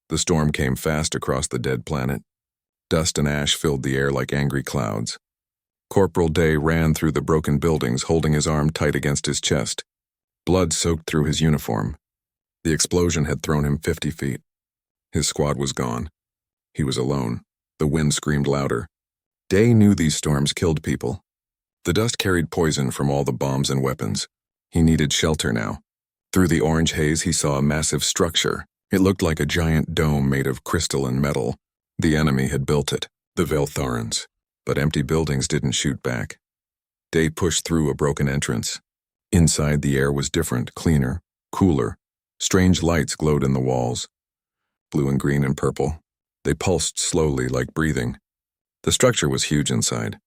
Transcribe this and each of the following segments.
The storm came fast across the dead planet. Dust and ash filled the air like angry clouds. Corporal Day ran through the broken buildings, holding his arm tight against his chest. Blood soaked through his uniform. The explosion had thrown him 50 feet. His squad was gone. He was alone. The wind screamed louder. Day knew these storms killed people. The dust carried poison from all the bombs and weapons. He needed shelter now. Through the orange haze, he saw a massive structure. It looked like a giant dome made of crystal and metal. The enemy had built it, the Veltharans. But empty buildings didn't shoot back. Day pushed through a broken entrance. Inside, the air was different, cleaner, cooler. Strange lights glowed in the walls. Blue and green and purple. They pulsed slowly like breathing. The structure was huge inside.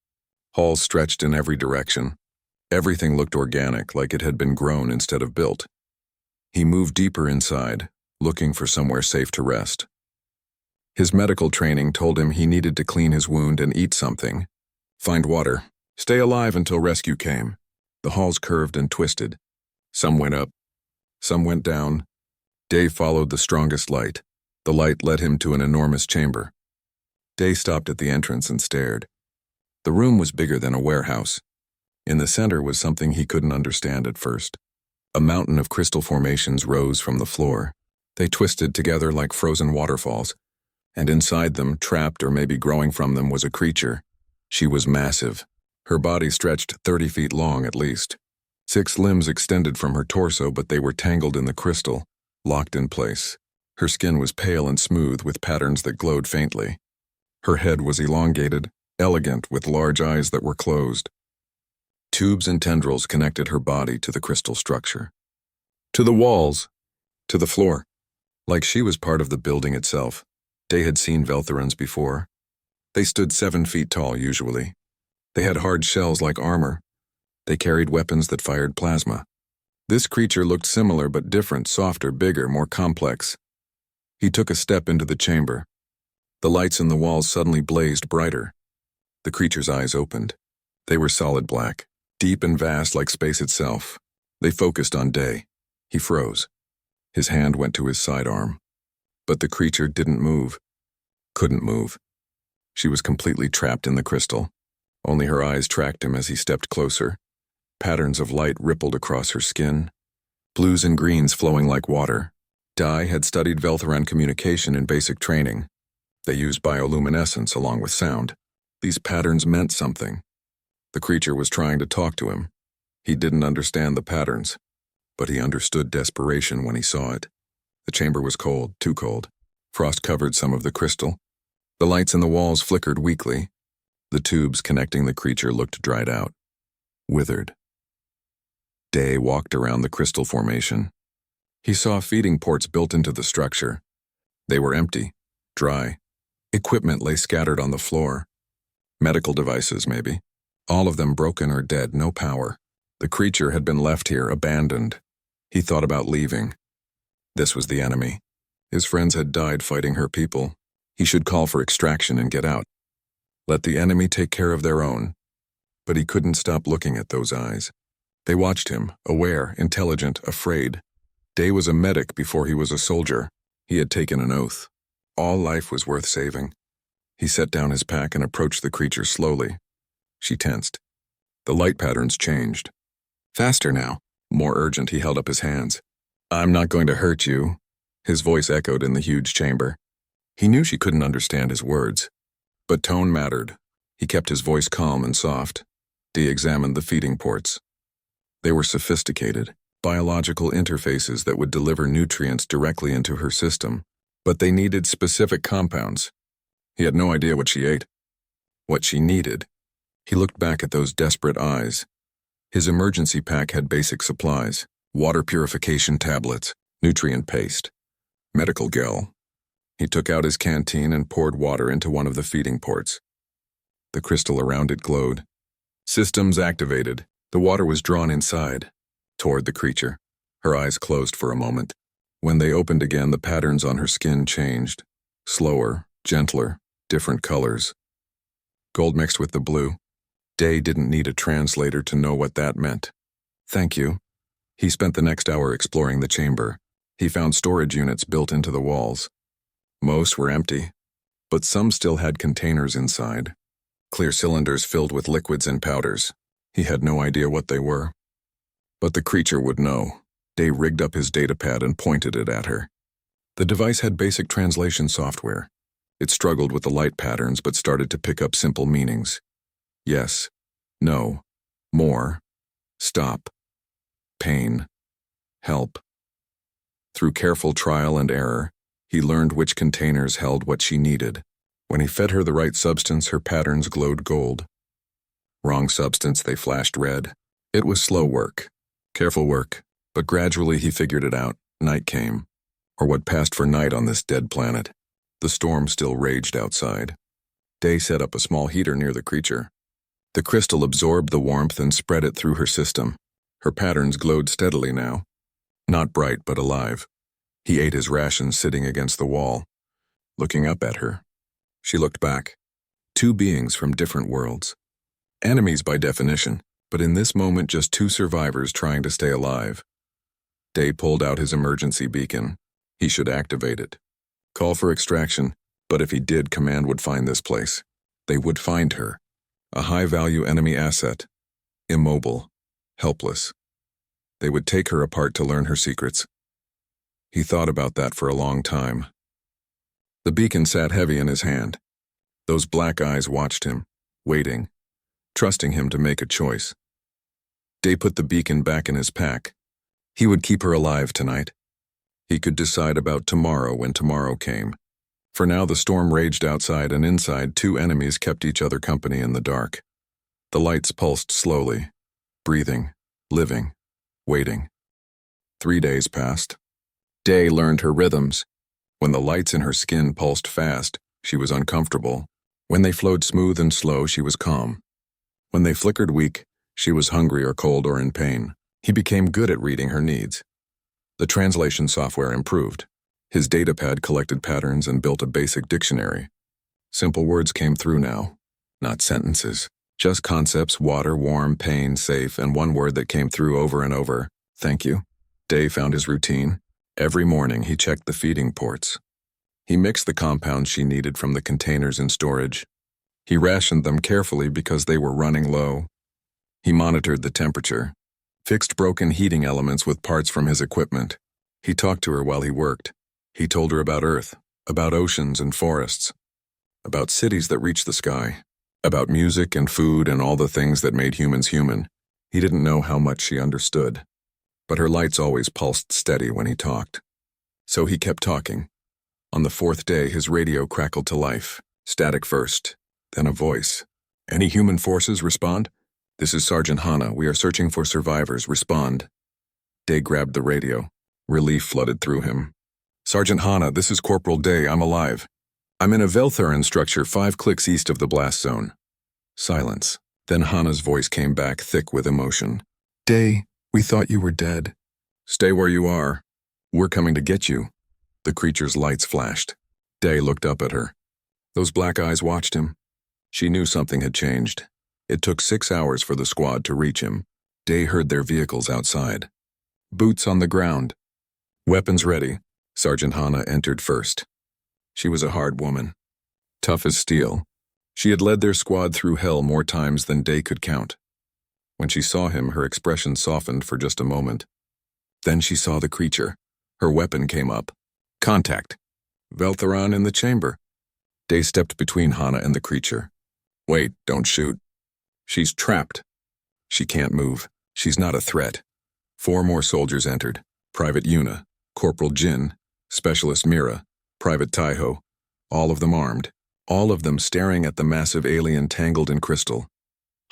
Halls stretched in every direction. Everything looked organic, like it had been grown instead of built. He moved deeper inside, looking for somewhere safe to rest. His medical training told him he needed to clean his wound and eat something. Find water. Stay alive until rescue came. The halls curved and twisted. Some went up. Some went down. Day followed the strongest light. The light led him to an enormous chamber. Day stopped at the entrance and stared. The room was bigger than a warehouse. In the center was something he couldn't understand at first. A mountain of crystal formations rose from the floor. They twisted together like frozen waterfalls. And inside them, trapped or maybe growing from them, was a creature. She was massive. Her body stretched 30 feet long at least. 6 limbs extended from her torso, but they were tangled in the crystal, locked in place. Her skin was pale and smooth with patterns that glowed faintly. Her head was elongated, elegant, with large eyes that were closed. Tubes and tendrils connected her body to the crystal structure. To the walls. To the floor. Like she was part of the building itself. Day had seen Veltharans before. They stood 7 feet tall, usually. They had hard shells like armor. They carried weapons that fired plasma. This creature looked similar but different, softer, bigger, more complex. He took a step into the chamber. The lights in the walls suddenly blazed brighter. The creature's eyes opened. They were solid black, deep and vast like space itself. They focused on Day. He froze. His hand went to his sidearm. But the creature didn't move. Couldn't move. She was completely trapped in the crystal. Only her eyes tracked him as he stepped closer. Patterns of light rippled across her skin. Blues and greens flowing like water. Day had studied Veltharan communication in basic training. They used bioluminescence along with sound. These patterns meant something. The creature was trying to talk to him. He didn't understand the patterns, but he understood desperation when he saw it. The chamber was cold, too cold. Frost covered some of the crystal. The lights in the walls flickered weakly. The tubes connecting the creature looked dried out, withered. Day walked around the crystal formation. He saw feeding ports built into the structure. They were empty, dry. Equipment lay scattered on the floor. Medical devices, maybe. All of them broken or dead, no power. The creature had been left here, abandoned. He thought about leaving. This was the enemy. His friends had died fighting her people. He should call for extraction and get out. Let the enemy take care of their own. But he couldn't stop looking at those eyes. They watched him, aware, intelligent, afraid. Day was a medic before he was a soldier. He had taken an oath. All life was worth saving. He set down his pack and approached the creature slowly. She tensed. The light patterns changed. Faster now. More urgent, he held up his hands. I'm not going to hurt you. His voice echoed in the huge chamber. He knew she couldn't understand his words. But tone mattered. He kept his voice calm and soft. Dee examined the feeding ports. They were sophisticated, biological interfaces that would deliver nutrients directly into her system. But they needed specific compounds. He had no idea what she ate. What she needed. He looked back at those desperate eyes. His emergency pack had basic supplies. Water purification tablets, nutrient paste, medical gel. He took out his canteen and poured water into one of the feeding ports. The crystal around it glowed. Systems activated. The water was drawn inside, toward the creature. Her eyes closed for a moment. When they opened again, the patterns on her skin changed. Slower, gentler, different colors. Gold mixed with the blue. Day didn't need a translator to know what that meant. Thank you. He spent the next hour exploring the chamber. He found storage units built into the walls. Most were empty, but some still had containers inside. Clear cylinders filled with liquids and powders. He had no idea what they were. But the creature would know. Day rigged up his datapad and pointed it at her. The device had basic translation software. It struggled with the light patterns but started to pick up simple meanings. Yes, no, more, stop, pain, help. Through careful trial and error, he learned which containers held what she needed. When he fed her the right substance, her patterns glowed gold. Wrong substance, they flashed red. It was slow work, careful work, but gradually he figured it out. Night came, or what passed for night on this dead planet. The storm still raged outside. Day set up a small heater near the creature. The crystal absorbed the warmth and spread it through her system. Her patterns glowed steadily now. Not bright, but alive. He ate his rations sitting against the wall, looking up at her. She looked back. Two beings from different worlds. Enemies by definition, but in this moment just two survivors trying to stay alive. Day pulled out his emergency beacon. He should activate it. Call for extraction, but if he did, Command would find this place. They would find her. A high-value enemy asset. Immobile. Helpless. They would take her apart to learn her secrets. He thought about that for a long time. The beacon sat heavy in his hand. Those black eyes watched him, waiting, trusting him to make a choice. Day put the beacon back in his pack. He would keep her alive tonight. He could decide about tomorrow when tomorrow came. For now the storm raged outside, and inside two enemies kept each other company in the dark. The lights pulsed slowly, breathing, living, waiting. 3 days passed. Day learned her rhythms. When the lights in her skin pulsed fast, she was uncomfortable. When they flowed smooth and slow, she was calm. When they flickered weak, she was hungry or cold or in pain. He became good at reading her needs. The translation software improved. His datapad collected patterns and built a basic dictionary. Simple words came through now, not sentences. Just concepts: water, warm, pain, safe, and one word that came through over and over: thank you. Day found his routine. Every morning he checked the feeding ports. He mixed the compounds she needed from the containers in storage. He rationed them carefully because they were running low. He monitored the temperature, fixed broken heating elements with parts from his equipment. He talked to her while he worked. He told her about Earth, about oceans and forests, about cities that reach the sky, about music and food and all the things that made humans human. He didn't know how much she understood, but her lights always pulsed steady when he talked. So he kept talking. On the 4th day, his radio crackled to life. Static first, then a voice. Any human forces, respond? This is Sergeant Hana. We are searching for survivors. Respond. Day grabbed the radio. Relief flooded through him. Sergeant Hana, this is Corporal Day. I'm alive. I'm in a Veltharan structure 5 clicks east of the blast zone. Silence. Then Hana's voice came back, thick with emotion. Day, we thought you were dead. Stay where you are. We're coming to get you. The creature's lights flashed. Day looked up at her. Those black eyes watched him. She knew something had changed. It took 6 hours for the squad to reach him. Day heard their vehicles outside. Boots on the ground. Weapons ready. Sergeant Hana entered first. She was a hard woman, tough as steel. She had led their squad through hell more times than Day could count. When she saw him, her expression softened for just a moment. Then she saw the creature. Her weapon came up. Contact. Veltharan in the chamber. Day stepped between Hana and the creature. Wait, don't shoot. She's trapped. She can't move. She's not a threat. 4 more soldiers entered. Private Yuna, Corporal Jin, Specialist Mira, Private Taiho, all of them armed, all of them staring at the massive alien tangled in crystal.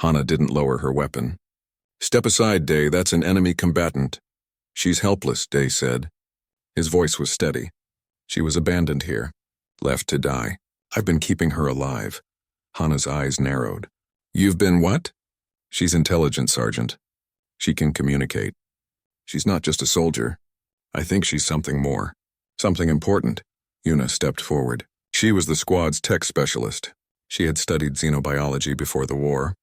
Hana didn't lower her weapon. Step aside, Day, that's an enemy combatant. She's helpless, Day said. His voice was steady. She was abandoned here, left to die. I've been keeping her alive. Hana's eyes narrowed. You've been what? She's intelligent, Sergeant. She can communicate. She's not just a soldier. I think she's something more. Something important. Yuna stepped forward. She was the squad's tech specialist. She had studied xenobiology before the war.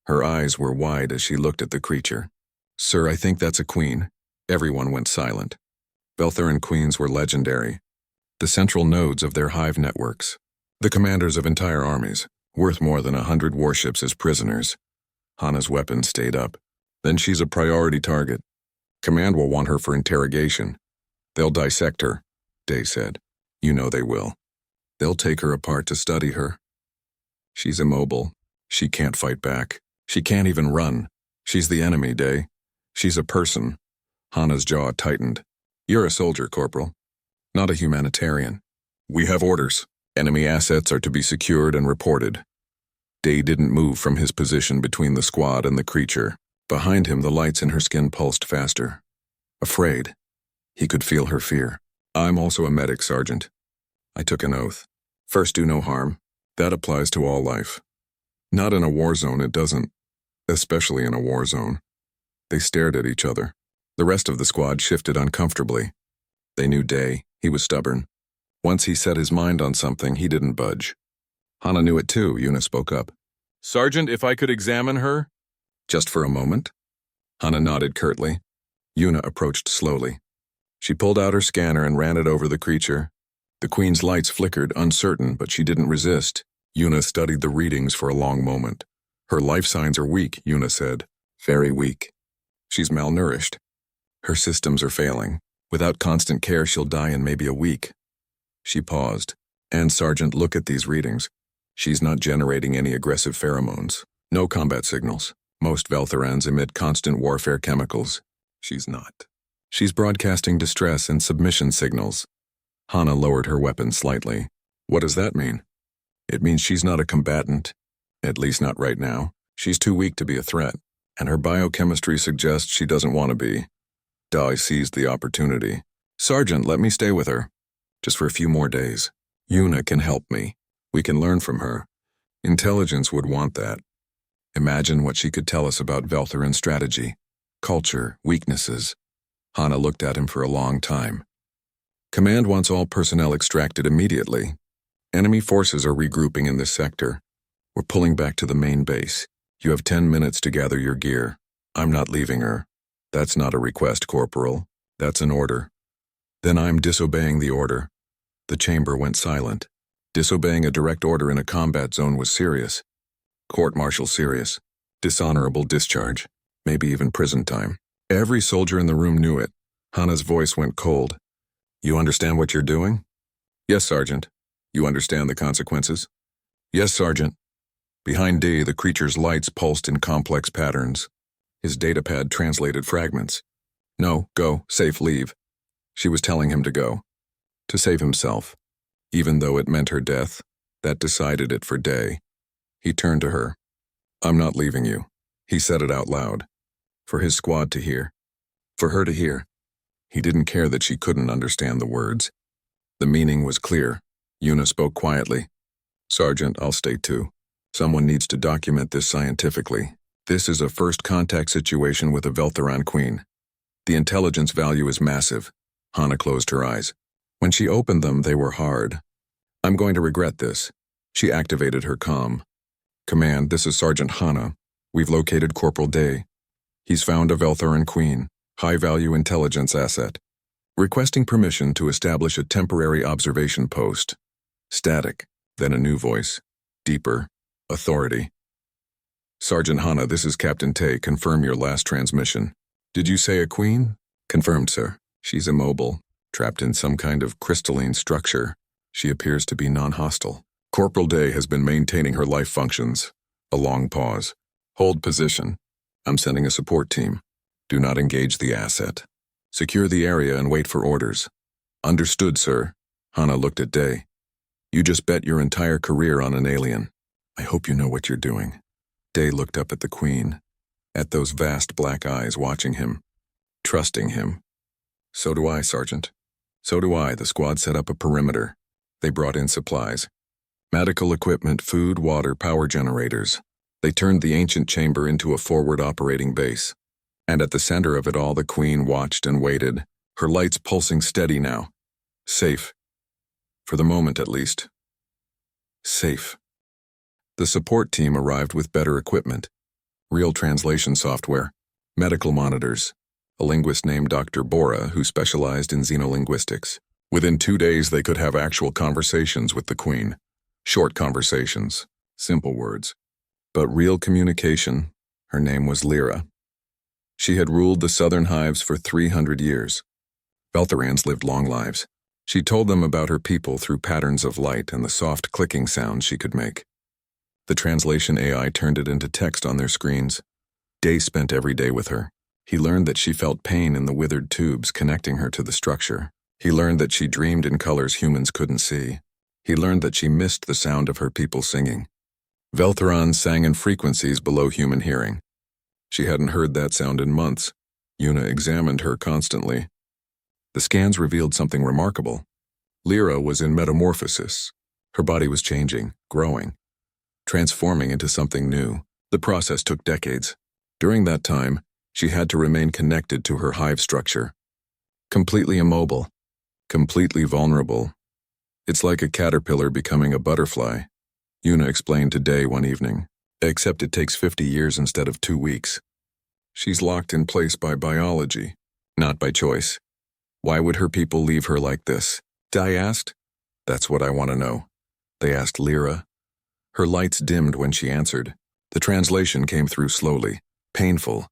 Her eyes were wide as she looked at the creature. Sir, I think that's a queen. Everyone went silent. Veltharan queens were legendary. the central nodes of their hive networks. The commanders of entire armies, worth more than 100 warships as prisoners. Hana's weapon stayed up. Then she's a priority target. Command will want her for interrogation. They'll dissect her, Day said. You know they will. They'll take her apart to study her. She's immobile. She can't fight back. She can't even run. She's the enemy, Day. She's a person. Hana's jaw tightened. You're a soldier, Corporal. Not a humanitarian. We have orders. Enemy assets are to be secured and reported. Day didn't move from his position between the squad and the creature. Behind him, the lights in her skin pulsed faster. Afraid. He could feel her fear. I'm also a medic, Sergeant. I took an oath. First, do no harm. That applies to all life. Not in a war zone, it doesn't. Especially in a war zone. They stared at each other. The rest of the squad shifted uncomfortably. They knew Day. He was stubborn. Once he set his mind on something, he didn't budge. Hana knew it too, Yuna spoke up. Sergeant, if I could examine her? Just for a moment? Hana nodded curtly. Yuna approached slowly. She pulled out her scanner and ran it over the creature. The Queen's lights flickered, uncertain, but she didn't resist. Yuna studied the readings for a long moment. Her life signs are weak, Yuna said. Very weak. She's malnourished. Her systems are failing. Without constant care, she'll die in maybe a week. She paused. And Sergeant, look at these readings. She's not generating any aggressive pheromones. No combat signals. Most Veltherans emit constant warfare chemicals. She's not. She's broadcasting distress and submission signals. Hana lowered her weapon slightly. What does that mean? It means she's not a combatant. At least not right now. She's too weak to be a threat. And her biochemistry suggests she doesn't want to be. Dai seized the opportunity. Sergeant, let me stay with her. Just for a few more days. Yuna can help me. We can learn from her. Intelligence would want that. Imagine what she could tell us about Veltheran strategy, culture, weaknesses. Hana looked at him for a long time. Command wants all personnel extracted immediately. Enemy forces are regrouping in this sector. We're pulling back to the main base. You have 10 minutes to gather your gear. I'm not leaving her. That's not a request, Corporal. That's an order. Then I'm disobeying the order. The chamber went silent. Disobeying a direct order in a combat zone was serious. Court-martial serious. Dishonorable discharge. Maybe even prison time. Every soldier in the room knew it. Hana's voice went cold. You understand what you're doing? Yes, Sergeant. You understand the consequences? Yes, Sergeant. Behind Day, the creature's lights pulsed in complex patterns. His datapad translated fragments. No, go, safe, leave. She was telling him to go. To save himself. Even though it meant her death, that decided it for Day. He turned to her. I'm not leaving you. He said it out loud. For his squad to hear. For her to hear. He didn't care that she couldn't understand the words. The meaning was clear. Yuna spoke quietly. Sergeant, I'll stay too. Someone needs to document this scientifically. This is a first contact situation with a Veltheran queen. The intelligence value is massive. Hana closed her eyes. When she opened them, they were hard. I'm going to regret this. She activated her comm. Command, this is Sergeant Hana. We've located Corporal Day. He's found a Veltheran queen, high-value intelligence asset. Requesting permission to establish a temporary observation post. Static, then a new voice. Deeper. Authority. Sergeant Hana, this is Captain Tay. Confirm your last transmission. Did you say a queen? Confirmed, sir. She's immobile, trapped in some kind of crystalline structure. She appears to be non-hostile. Corporal Day has been maintaining her life functions. A long pause. Hold position. I'm sending a support team. Do not engage the asset. Secure the area and wait for orders. Understood, sir. Hana looked at Day. You just bet your entire career on an alien. I hope you know what you're doing. Day looked up at the Queen, at those vast black eyes watching him, trusting him. So do I, Sergeant. So do I. The squad set up a perimeter. They brought in supplies. Medical equipment, food, water, power generators. They turned the ancient chamber into a forward operating base. And at the center of it all, the Queen watched and waited, her lights pulsing steady now. Safe. For the moment, at least. Safe. The support team arrived with better equipment. Real translation software, medical monitors, a linguist named Dr. Bora who specialized in xenolinguistics. Within 2 days, they could have actual conversations with the Queen. Short conversations, simple words. But real communication. Her name was Lyra. She had ruled the southern hives for 300 years. Veltherans lived long lives. She told them about her people through patterns of light and the soft clicking sounds she could make. The translation AI turned it into text on their screens. Day spent every day with her. He learned that she felt pain in the withered tubes connecting her to the structure. He learned that she dreamed in colors humans couldn't see. He learned that she missed the sound of her people singing. Veltherans sang in frequencies below human hearing. She hadn't heard that sound in months. Una examined her constantly. The scans revealed something remarkable. Lyra was in metamorphosis. Her body was changing, growing, transforming into something new. The process took decades. During that time, she had to remain connected to her hive structure. Completely immobile, completely vulnerable. It's like a caterpillar becoming a butterfly, Una explained to Day one evening, except it takes 50 years instead of 2 weeks. She's locked in place by biology, not by choice. Why would her people leave her like this? Day asked. That's what I want to know. They asked Lyra. Her lights dimmed when she answered. The translation came through slowly, painful.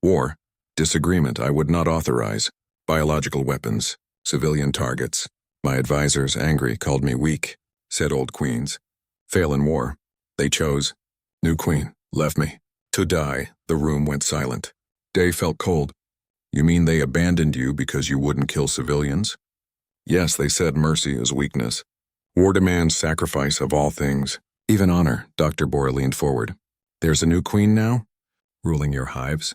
War, disagreement I would not authorize, biological weapons, civilian targets. My advisors, angry, called me weak, said old queens. Fail in war. They chose. New queen, left me. To die. The room went silent. Day felt cold. You mean they abandoned you because you wouldn't kill civilians? Yes, they said mercy is weakness. War demands sacrifice of all things, even honor. Dr. Bora leaned forward. There's a new queen now? Ruling your hives?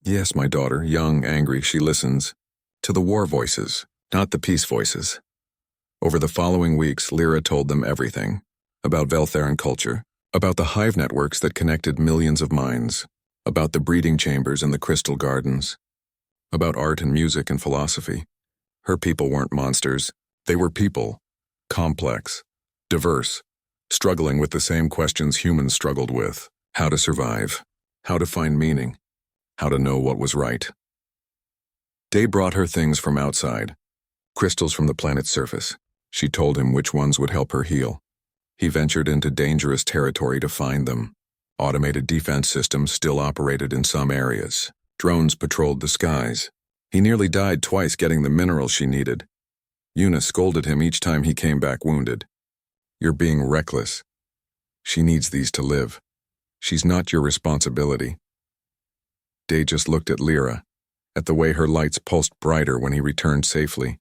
Yes, my daughter, young, angry, she listens. To the war voices, not the peace voices. Over the following weeks, Lyra told them everything. About Veltheran culture, about the hive networks that connected millions of minds, about the breeding chambers and the crystal gardens, about art and music and philosophy. Her people weren't monsters. They were people. Complex, diverse, struggling with the same questions humans struggled with. How to survive, how to find meaning, how to know what was right. Day brought her things from outside, crystals from the planet's surface. She told him which ones would help her heal. He ventured into dangerous territory to find them. Automated defense systems still operated in some areas. Drones patrolled the skies. He nearly died twice getting the minerals she needed. Una scolded him each time he came back wounded. You're being reckless. She needs these to live. She's not your responsibility. Day just looked at Lyra, at the way her lights pulsed brighter when he returned safely.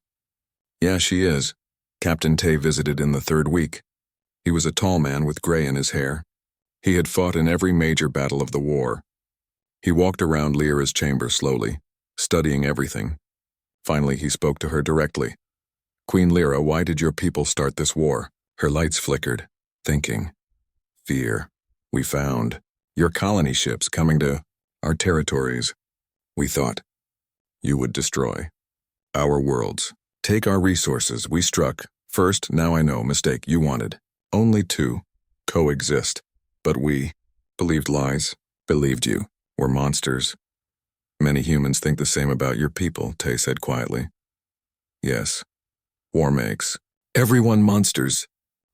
Yeah, she is. Captain Tay visited in the 3rd week. He was a tall man with gray in his hair. He had fought in every major battle of the war. He walked around Lyra's chamber slowly, studying everything. Finally, he spoke to her directly. Queen Lyra, why did your people start this war? Her lights flickered, thinking. Fear. We found your colony ships coming to our territories. We thought you would destroy our worlds. Take our resources. We struck. First, now I know, mistake you wanted. Only to coexist. But we believed lies, believed you were monsters. Many humans think the same about your people, Tay said quietly. Yes. War makes everyone monsters.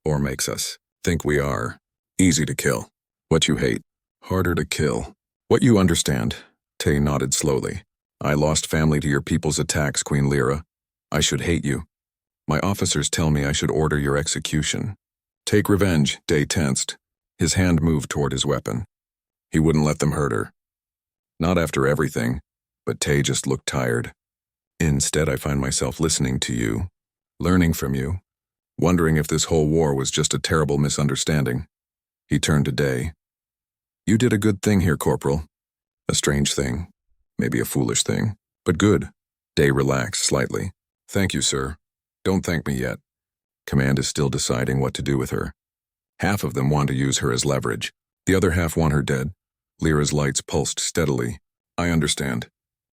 War makes us think we are easy to kill. What you hate, harder to kill. What you understand, Tay nodded slowly. I lost family to your people's attacks, Queen Lyra. I should hate you. My officers tell me I should order your execution. Take revenge, Day tensed. His hand moved toward his weapon. He wouldn't let them hurt her. Not after everything, but Tay just looked tired. Instead, I find myself listening to you, learning from you, wondering if this whole war was just a terrible misunderstanding. He turned to Day. You did a good thing here, Corporal. A strange thing, maybe a foolish thing, but good. Day relaxed slightly. Thank you, sir. Don't thank me yet. Command is still deciding what to do with her. Half of them want to use her as leverage. The other half want her dead. Lyra's lights pulsed steadily. I understand.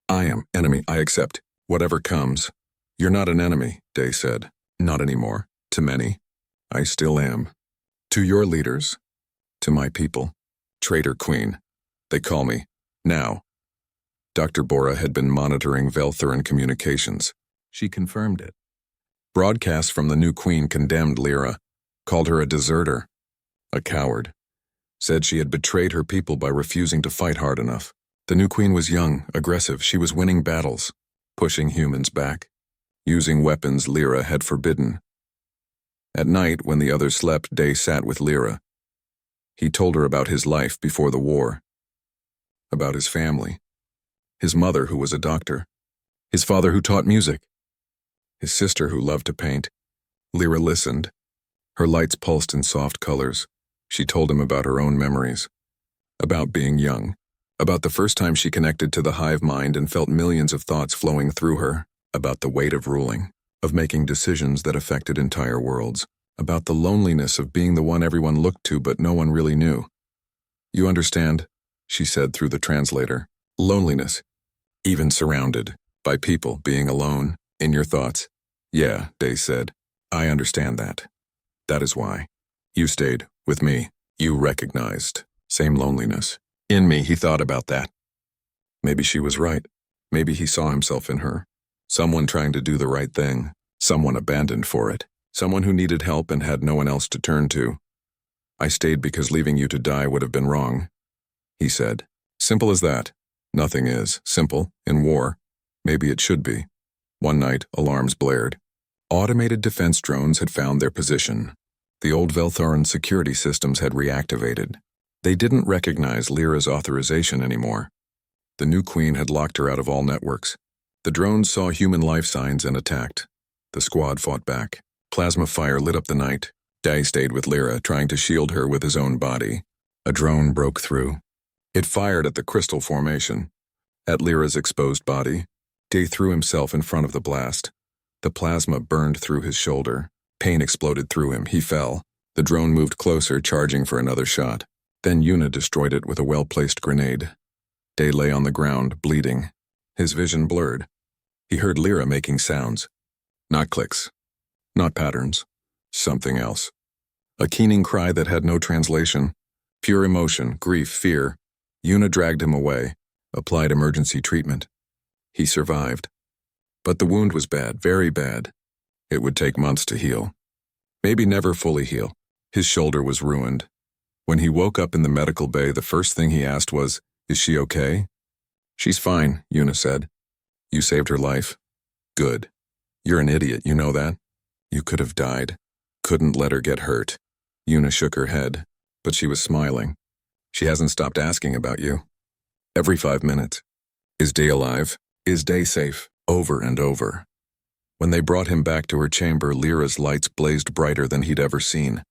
I am enemy. I accept. Whatever comes. You're not an enemy, Day said. Not anymore. To many. I still am. To your leaders. To my people. Traitor Queen. They call me. Now. Dr. Bora had been monitoring Veltheran communications. She confirmed it. Broadcasts from the new queen condemned Lyra, called her a deserter, a coward, said she had betrayed her people by refusing to fight hard enough. The new queen was young, aggressive. She was winning battles, pushing humans back, using weapons Lyra had forbidden. At night, when the others slept, Day sat with Lyra. He told her about his life before the war, about his family, his mother who was a doctor, his father who taught music, his sister who loved to paint. Lyra listened. Her lights pulsed in soft colors. She told him about her own memories, about being young, about the first time she connected to the hive mind and felt millions of thoughts flowing through her, about the weight of ruling, of making decisions that affected entire worlds, about the loneliness of being the one everyone looked to but no one really knew. "You understand," she said through the translator. "Loneliness, even surrounded by people, being alone, in your thoughts." "Yeah," Day said. "I understand that. That is why. You stayed with me. You recognized same loneliness. In me." He thought about that. Maybe she was right. Maybe he saw himself in her. Someone trying to do the right thing. Someone abandoned for it. Someone who needed help and had no one else to turn to. "I stayed because leaving you to die would have been wrong," he said. Simple as that. Nothing is simple in war. Maybe it should be. One night, alarms blared. Automated defense drones had found their position. The old Veltharan security systems had reactivated. They didn't recognize Lyra's authorization anymore. The new queen had locked her out of all networks. The drones saw human life signs and attacked. The squad fought back. Plasma fire lit up the night. Day stayed with Lyra, trying to shield her with his own body. A drone broke through. It fired at the crystal formation. At Lyra's exposed body, Day threw himself in front of the blast. The plasma burned through his shoulder. Pain exploded through him. He fell. The drone moved closer, charging for another shot. Then Yuna destroyed it with a well-placed grenade. Day lay on the ground, bleeding. His vision blurred. He heard Lyra making sounds. Not clicks. Not patterns. Something else. A keening cry that had no translation. Pure emotion, grief, fear. Yuna dragged him away, applied emergency treatment. He survived. But the wound was bad, very bad. It would take months to heal. Maybe never fully heal. His shoulder was ruined. When he woke up in the medical bay, the first thing he asked was, "Is she okay?" "She's fine," Yuna said. "You saved her life." "Good. You're an idiot, you know that? You could have died. Couldn't let her get hurt." Yuna shook her head, but she was smiling. "She hasn't stopped asking about you. Every 5 minutes. Is Day alive? Is Day safe?" Over and over. When they brought him back to her chamber, Lyra's lights blazed brighter than he'd ever seen.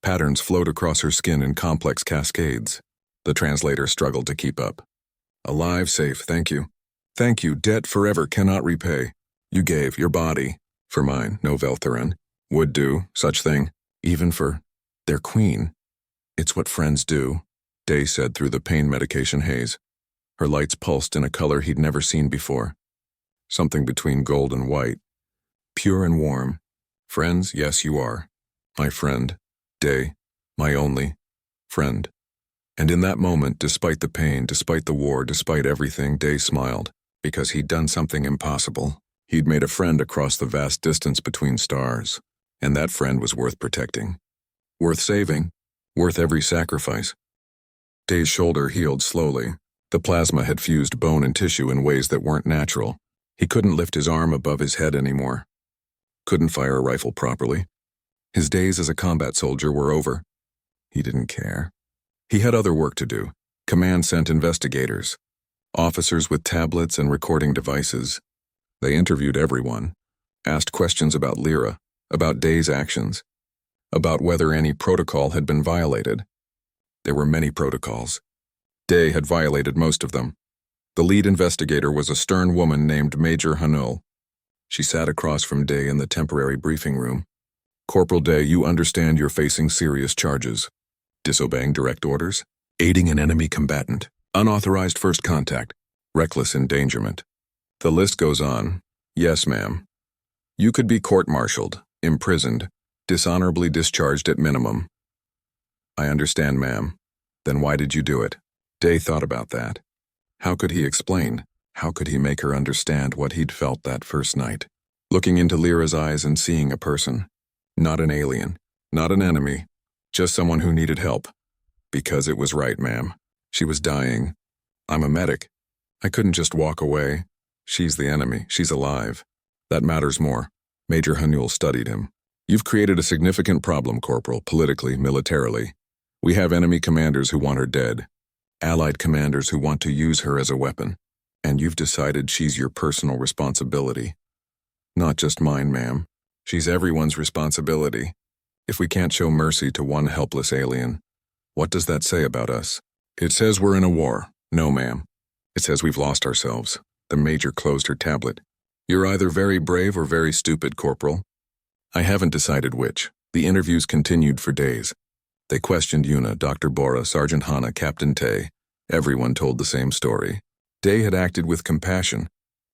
Patterns flowed across her skin in complex cascades. The translator struggled to keep up. "Alive, safe, thank you. Thank you, debt forever cannot repay. You gave your body. For mine, no Veltharan. Would do such thing, even for their queen. It's what friends do," Day said through the pain medication haze. Her lights pulsed in a color he'd never seen before. Something between gold and white. Pure and warm. "Friends, yes you are. My friend. Day. My only friend." And in that moment, despite the pain, despite the war, despite everything, Day smiled, because he'd done something impossible. He'd made a friend across the vast distance between stars, and that friend was worth protecting. Worth saving. Worth every sacrifice. Day's shoulder healed slowly. The plasma had fused bone and tissue in ways that weren't natural. He couldn't lift his arm above his head anymore. Couldn't fire a rifle properly. His days as a combat soldier were over. He didn't care. He had other work to do. Command sent investigators. Officers with tablets and recording devices. They interviewed everyone. Asked questions about Lyra, about Day's actions, about whether any protocol had been violated. There were many protocols. Day had violated most of them. The lead investigator was a stern woman named Major Hanul. She sat across from Day in the temporary briefing room. "Corporal Day, you understand you're facing serious charges. Disobeying direct orders, aiding an enemy combatant, unauthorized first contact, reckless endangerment. The list goes on. Yes, ma'am. You could be court-martialed, imprisoned, dishonorably discharged at minimum." "I understand, ma'am. Then why did you do it?" Day thought about that. How could he explain? How could he make her understand what he'd felt that first night? looking into Lyra's eyes and seeing a person. Not an alien, not an enemy, just someone who needed help. Because it was right, ma'am. She was dying. I'm a medic. I couldn't just walk away. She's the enemy. She's alive. That matters more. Major Hanul studied him. You've created a significant problem, Corporal, politically, militarily. We have enemy commanders who want her dead. Allied commanders who want to use her as a weapon. And you've decided she's your personal responsibility. Not just mine, ma'am. She's everyone's responsibility. If we can't show mercy to one helpless alien, what does that say about us? It says we're in a war. No, ma'am. It says we've lost ourselves. The Major closed her tablet. You're either very brave or very stupid, Corporal. I haven't decided which. The interviews continued for days. They questioned Yuna, Dr. Bora, Sergeant Hana, Captain Tay. Everyone told the same story. Day had acted with compassion,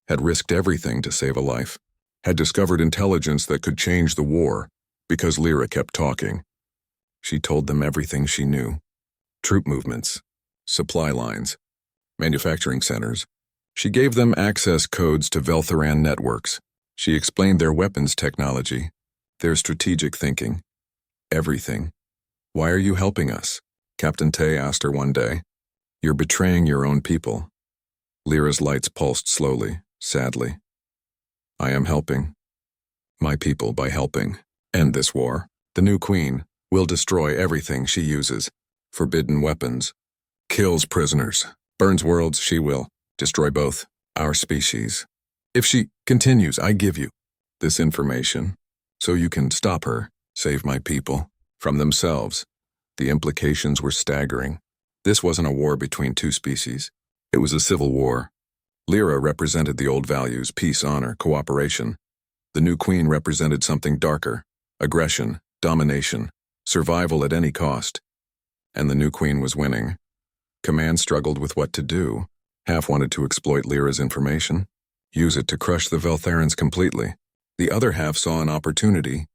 had risked everything to save a life, had discovered intelligence that could change the war because Lyra kept talking. She told them everything she knew. Troop movements, supply lines, manufacturing centers. She gave them access codes to Veltharan networks. She explained their weapons technology, their strategic thinking, everything. Why are you helping us? Captain Tay asked her one day. You're betraying your own people. Lyra's lights pulsed slowly, sadly. I am helping my people by helping end this war. The new queen will destroy everything she uses. Forbidden weapons. Kills prisoners. Burns worlds. She will destroy both our species. If she continues, I give you this information so you can stop her, save my people from themselves. The implications were staggering. This wasn't a war between two species. It was a civil war. Lyra represented the old values, peace, honor, cooperation. The new queen represented something darker, aggression, domination, survival at any cost. And the new queen was winning. Command struggled with what to do. Half wanted to exploit Lyra's information, use it to crush the Veltharans completely. The other half saw an opportunity.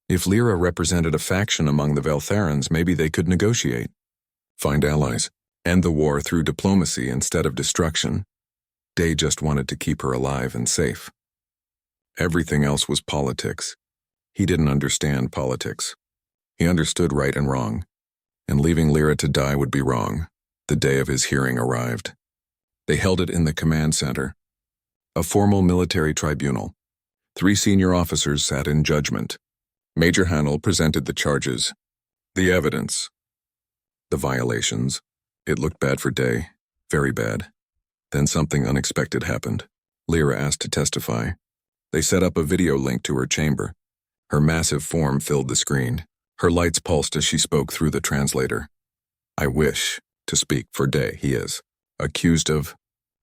If Lyra represented a faction among the Veltharans, maybe they could negotiate. Find allies. End the war through diplomacy instead of destruction. Day just wanted to keep her alive and safe. Everything else was politics. He didn't understand politics. He understood right and wrong. And leaving Lyra to die would be wrong. The day of his hearing arrived. They held it in the command center. A formal military tribunal. 3 senior officers sat in judgment. Major Hanel presented the charges, the evidence, the violations. It looked bad for Day, very bad. Then something unexpected happened. Lyra asked to testify. They set up a video link to her chamber. Her massive form filled the screen. Her lights pulsed as she spoke through the translator. I wish to speak for Day. He is accused of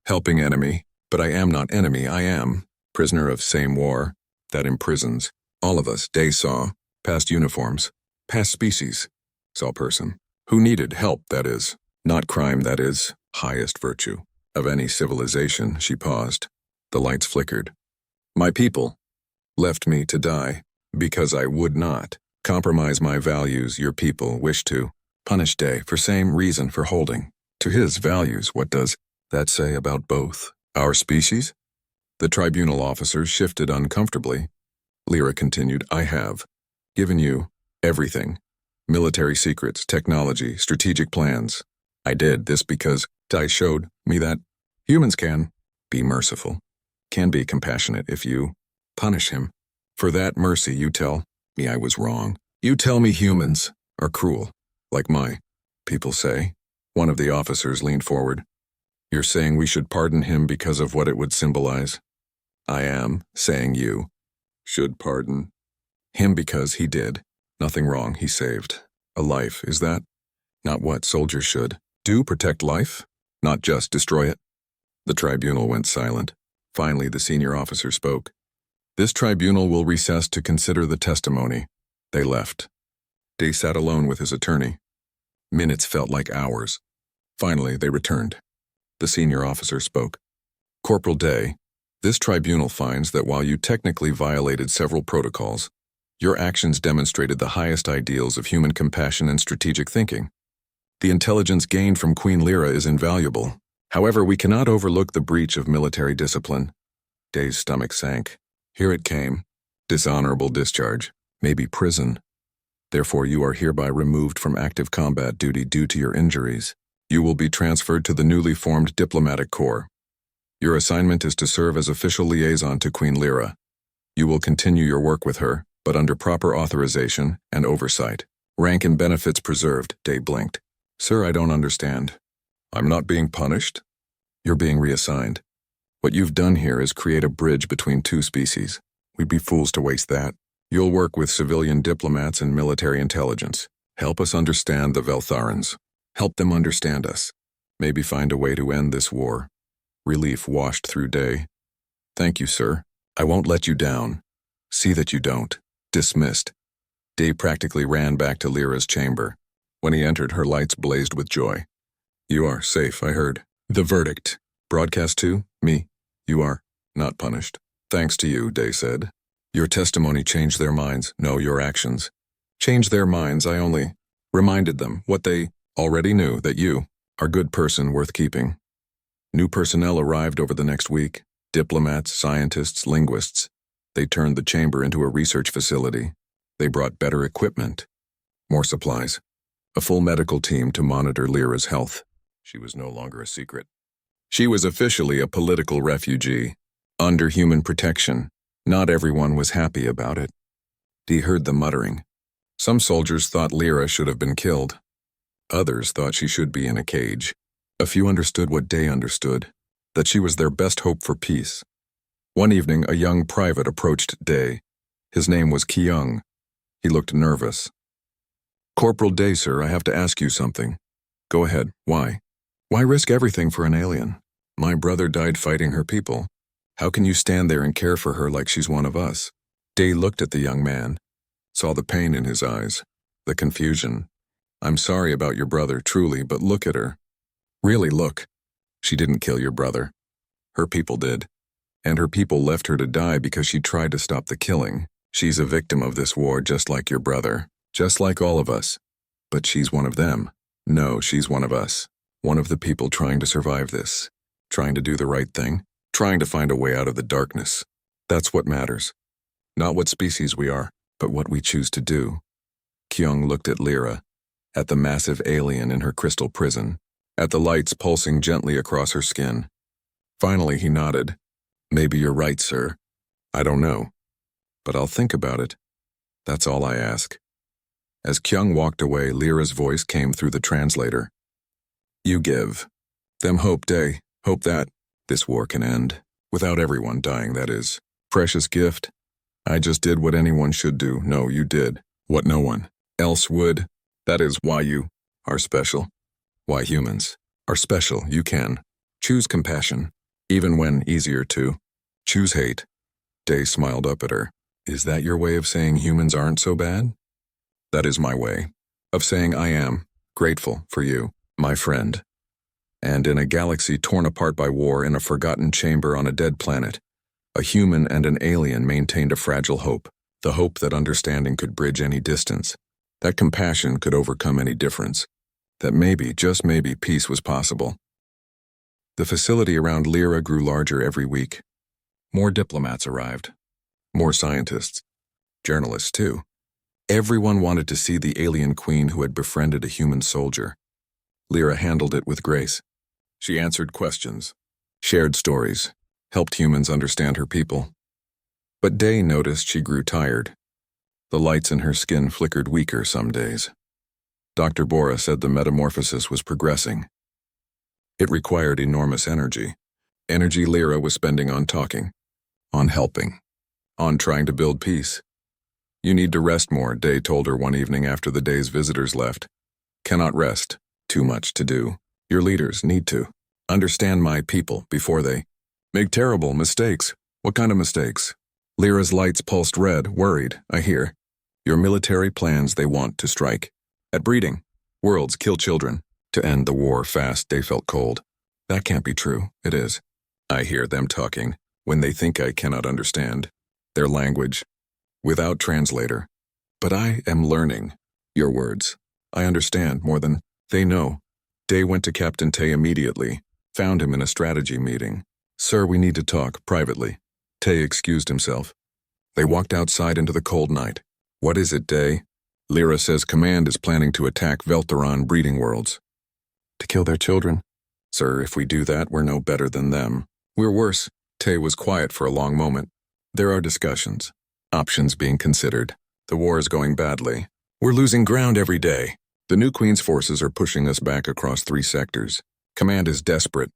helping enemy, but I am not enemy. I am prisoner of same war that imprisons all of us. Day saw past uniforms, past species, saw person who needed help, that is, not crime, that is, highest virtue of any civilization. She paused. The lights flickered. My people left me to die because I would not compromise my values. Your people wish to punish Day for same reason for holding to his values. What does that say about both our species? The tribunal officers shifted uncomfortably. Lyra continued, I have given you everything. Military secrets, technology, strategic plans. I did this because Day showed me that humans can be merciful, can be compassionate if you punish him. For that mercy, you tell me I was wrong. You tell me humans are cruel, like my people say. One of the officers leaned forward. You're saying we should pardon him because of what it would symbolize? I am saying you should pardon him because he did nothing wrong. He saved a life. Is that not what soldiers should do? Protect life, not just destroy it? The tribunal went silent. Finally, the senior officer spoke. This tribunal will recess to consider the testimony. They left. Day sat alone with his attorney. Minutes felt like hours. Finally, they returned. The senior officer spoke. Corporal Day, this tribunal finds that while you technically violated several protocols, your actions demonstrated the highest ideals of human compassion and strategic thinking. The intelligence gained from Queen Lyra is invaluable. However, we cannot overlook the breach of military discipline. Day's stomach sank. Here it came. Dishonorable discharge, maybe prison. Therefore, you are hereby removed from active combat duty due to your injuries. You will be transferred to the newly formed Diplomatic Corps. Your assignment is to serve as official liaison to Queen Lyra. You will continue your work with her, but under proper authorization and oversight. Rank and benefits preserved, Day blinked. Sir, I don't understand. I'm not being punished? You're being reassigned. What you've done here is create a bridge between two species. We'd be fools to waste that. You'll work with civilian diplomats and military intelligence. Help us understand the Veltharans. Help them understand us. Maybe find a way to end this war. Relief washed through Day. Thank you, sir. I won't let you down. See that you don't. Dismissed. Day practically ran back to Lyra's chamber. When he entered, her lights blazed with joy. You are safe, I heard. The verdict. Broadcast to me. You are not punished. Thanks to you, Day said. Your testimony changed their minds. No, your actions. Changed their minds. I only reminded them what they already knew, that you are a good person worth keeping. New personnel arrived over the next week. Diplomats, scientists, linguists. They turned the chamber into a research facility. They brought better equipment, more supplies, a full medical team to monitor Lyra's health. She was no longer a secret. She was officially a political refugee, under human protection. Not everyone was happy about it. Dee heard the muttering. Some soldiers thought Lyra should have been killed. Others thought she should be in a cage. A few understood what Day understood, that she was their best hope for peace. One evening, a young private approached Day. His name was Kyung. He looked nervous. Corporal Day, sir, I have to ask you something. Go ahead. Why? Why risk everything for an alien? My brother died fighting her people. How can you stand there and care for her like she's one of us? Day looked at the young man, saw the pain in his eyes, the confusion. I'm sorry about your brother, truly, but look at her. Really look. She didn't kill your brother. Her people did. And her people left her to die because she tried to stop the killing. She's a victim of this war just like your brother, just like all of us. But she's one of them. No, she's one of us. One of the people trying to survive this. Trying to do the right thing. Trying to find a way out of the darkness. That's what matters. Not what species we are, but what we choose to do. Kyung looked at Lyra, at the massive alien in her crystal prison, at the lights pulsing gently across her skin. Finally, he nodded. Maybe you're right, sir. I don't know. But I'll think about it. That's all I ask. As Kyung walked away, Lyra's voice came through the translator. You give them hope, Day. Hope that this war can end. Without everyone dying, that is. Precious gift. I just did what anyone should do. No, you did. What no one else would. That is why you are special. Why humans are special. You can choose compassion, even when easier to choose hate. Day smiled up at her. Is that your way of saying humans aren't so bad? That is my way of saying I am grateful for you, my friend. And in a galaxy torn apart by war, in a forgotten chamber on a dead planet, a human and an alien maintained a fragile hope, the hope that understanding could bridge any distance, that compassion could overcome any difference, that maybe, just maybe, peace was possible. The facility around Lyra grew larger every week. More diplomats arrived. More scientists. Journalists, too. Everyone wanted to see the alien queen who had befriended a human soldier. Lyra handled it with grace. She answered questions, shared stories, helped humans understand her people. But Day noticed she grew tired. The lights in her skin flickered weaker some days. Dr. Bora said the metamorphosis was progressing. It required enormous energy. Energy Lyra was spending on talking, on helping, on trying to build peace. You need to rest more, Day told her one evening after the day's visitors left. Cannot rest. Too much to do. Your leaders need to understand my people before they make terrible mistakes. What kind of mistakes? Lyra's lights pulsed red, worried, I hear. Your military plans they want to strike. At breeding. Worlds kill children. To end the war fast, Day felt cold. That can't be true. It is. I hear them talking when they think I cannot understand their language without translator. But I am learning your words. I understand more than they know. Day went to Captain Tay immediately, found him in a strategy meeting. Sir, we need to talk privately. Tay excused himself. They walked outside into the cold night. What is it, Day? Lyra says Command is planning to attack Veltheron breeding worlds. To kill their children? Sir, if we do that, we're no better than them. We're worse. Tay was quiet for a long moment. There are discussions. Options being considered. The war is going badly. We're losing ground every day. The new Queen's forces are pushing us back across 3 sectors. Command is desperate.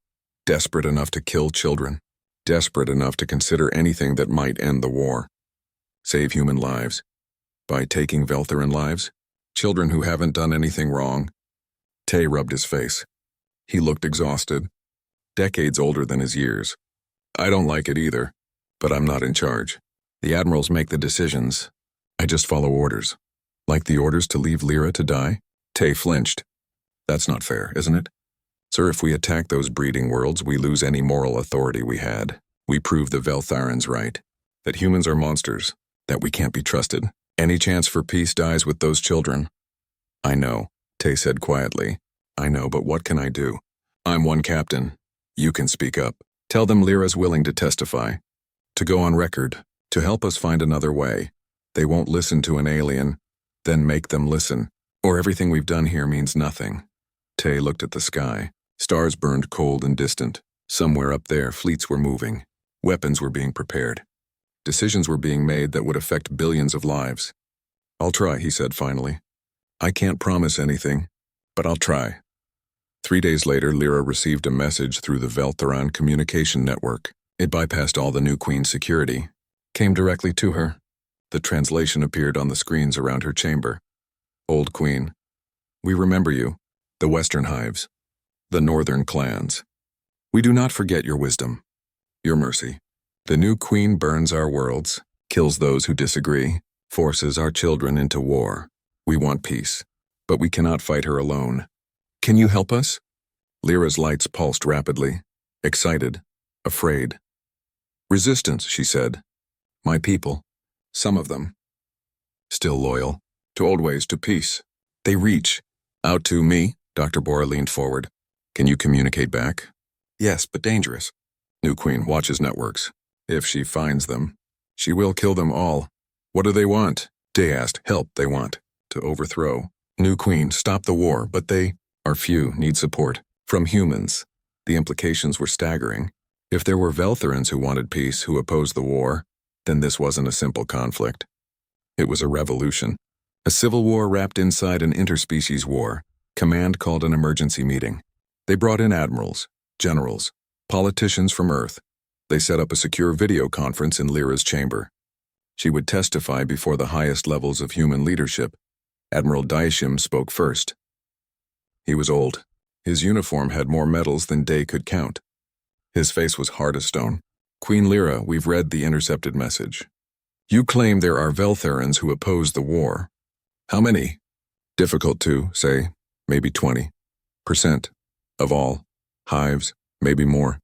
Desperate enough to kill children. Desperate enough to consider anything that might end the war. Save human lives. By taking Veltheran lives? Children who haven't done anything wrong? Tay rubbed his face. He looked exhausted. Decades older than his years. I don't like it either, but I'm not in charge. The admirals make the decisions. I just follow orders. Like the orders to leave Lyra to die? Tay flinched. That's not fair, isn't it? Sir, if we attack those breeding worlds, we lose any moral authority we had. We prove the Veltharans right. That humans are monsters. That we can't be trusted. Any chance for peace dies with those children. I know, Tay said quietly. I know, but what can I do? I'm one captain. You can speak up. Tell them Lyra's willing to testify. To go on record. To help us find another way. They won't listen to an alien. Then make them listen. Or everything we've done here means nothing. Tay looked at the sky. Stars burned cold and distant. Somewhere up there, fleets were moving. Weapons were being prepared. Decisions were being made that would affect billions of lives. I'll try, he said finally. I can't promise anything, but I'll try. 3 days later, Lyra received a message through the Veltheran communication network. It bypassed all the new Queen's security. Came directly to her. The translation appeared on the screens around her chamber. Old Queen. We remember you. The Western Hives. The Northern clans. We do not forget your wisdom. Your mercy. The new Queen burns our worlds, kills those who disagree, forces our children into war. We want peace, but we cannot fight her alone. Can you help us? Lyra's lights pulsed rapidly, excited, afraid. Resistance, she said. My people, some of them. Still loyal, to old ways, to peace. They reach. Out to me, Dr. Bora leaned forward. Can you communicate back? Yes, but dangerous. New Queen watches networks. If she finds them, she will kill them all. What do they want? Day asked. Help they want. To overthrow. New Queen, stop the war, but they are few, need support. From humans. The implications were staggering. If there were Veltherans who wanted peace, who opposed the war, then this wasn't a simple conflict. It was a revolution. A civil war wrapped inside an interspecies war. Command called an emergency meeting. They brought in admirals, generals, politicians from Earth. They set up a secure video conference in Lyra's chamber. She would testify before the highest levels of human leadership. Admiral Daishim spoke first. He was old. His uniform had more medals than Day could count. His face was hard as stone. Queen Lyra, we've read the intercepted message. You claim there are Veltherans who oppose the war. How many? Difficult to say, maybe 20% of all. Hives, maybe more.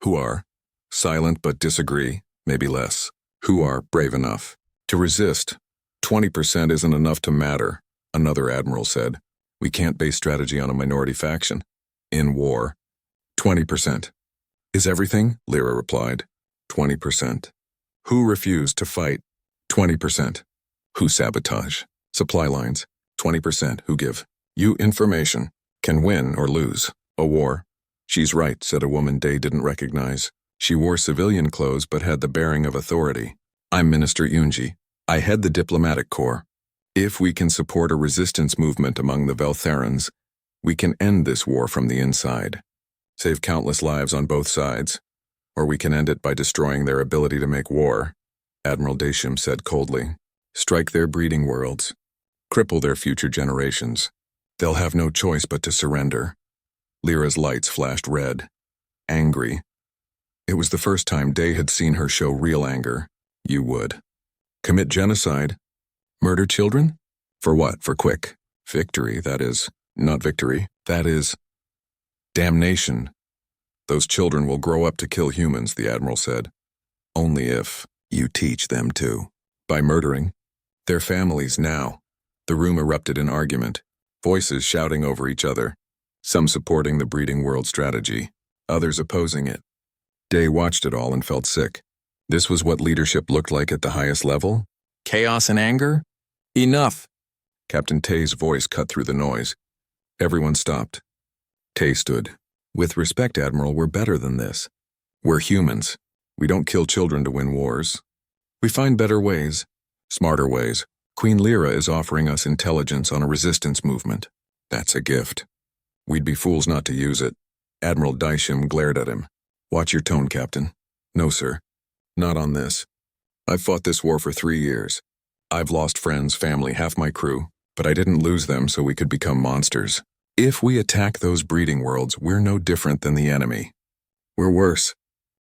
Who are silent but disagree, maybe less. Who are brave enough to resist. 20% isn't enough to matter, another admiral said. We can't base strategy on a minority faction. In war. 20%. Is everything? Lyra replied. 20%. Who refused to fight? 20%. Who sabotage? Supply lines. 20%. Who give you information. Can win or lose a war. She's right, said a woman Day didn't recognize. She wore civilian clothes but had the bearing of authority. I'm Minister Yunji. I head the diplomatic corps. If we can support a resistance movement among the Veltherans, we can end this war from the inside. Save countless lives on both sides. Or we can end it by destroying their ability to make war, Admiral Daishim said coldly. Strike their breeding worlds. Cripple their future generations. They'll have no choice but to surrender. Lyra's lights flashed red. Angry. It was the first time Day had seen her show real anger. You would. Commit genocide? Murder children? For what? For quick victory, that is. Not victory. That is. Damnation. Those children will grow up to kill humans, the Admiral said. Only if you teach them to. By murdering their families now. The room erupted in argument, voices shouting over each other, some supporting the breeding world strategy, others opposing it. Day watched it all and felt sick. This was what leadership looked like at the highest level? Chaos and anger? Enough! Captain Tay's voice cut through the noise. Everyone stopped. Tay stood. With respect, Admiral, we're better than this. We're humans. We don't kill children to win wars. We find better ways, smarter ways. Queen Lyra is offering us intelligence on a resistance movement. That's a gift. We'd be fools not to use it. Admiral Dysham glared at him. Watch your tone, Captain. No, sir. Not on this. I've fought this war for 3 years. I've lost friends, family, half my crew, but I didn't lose them so we could become monsters. If we attack those breeding worlds, we're no different than the enemy. We're worse,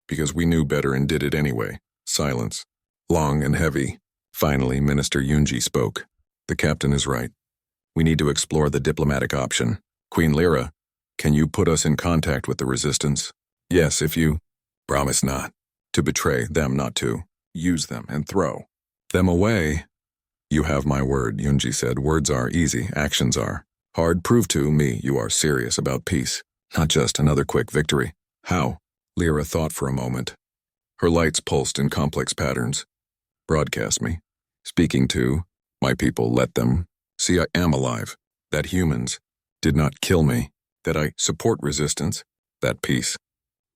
because we knew better and did it anyway. Silence. Long and heavy. Finally, Minister Yunji spoke. The captain is right. We need to explore the diplomatic option. Queen Lyra, can you put us in contact with the resistance? Yes, if you promise not to betray them, not to use them and throw them away. You have my word, Yunji said. Words are easy, actions are hard. Prove to me you are serious about peace, not just another quick victory. How? Lyra thought for a moment. Her lights pulsed in complex patterns. Broadcast me. Speaking to my people, let them see I am alive, that humans did not kill me, that I support resistance, that peace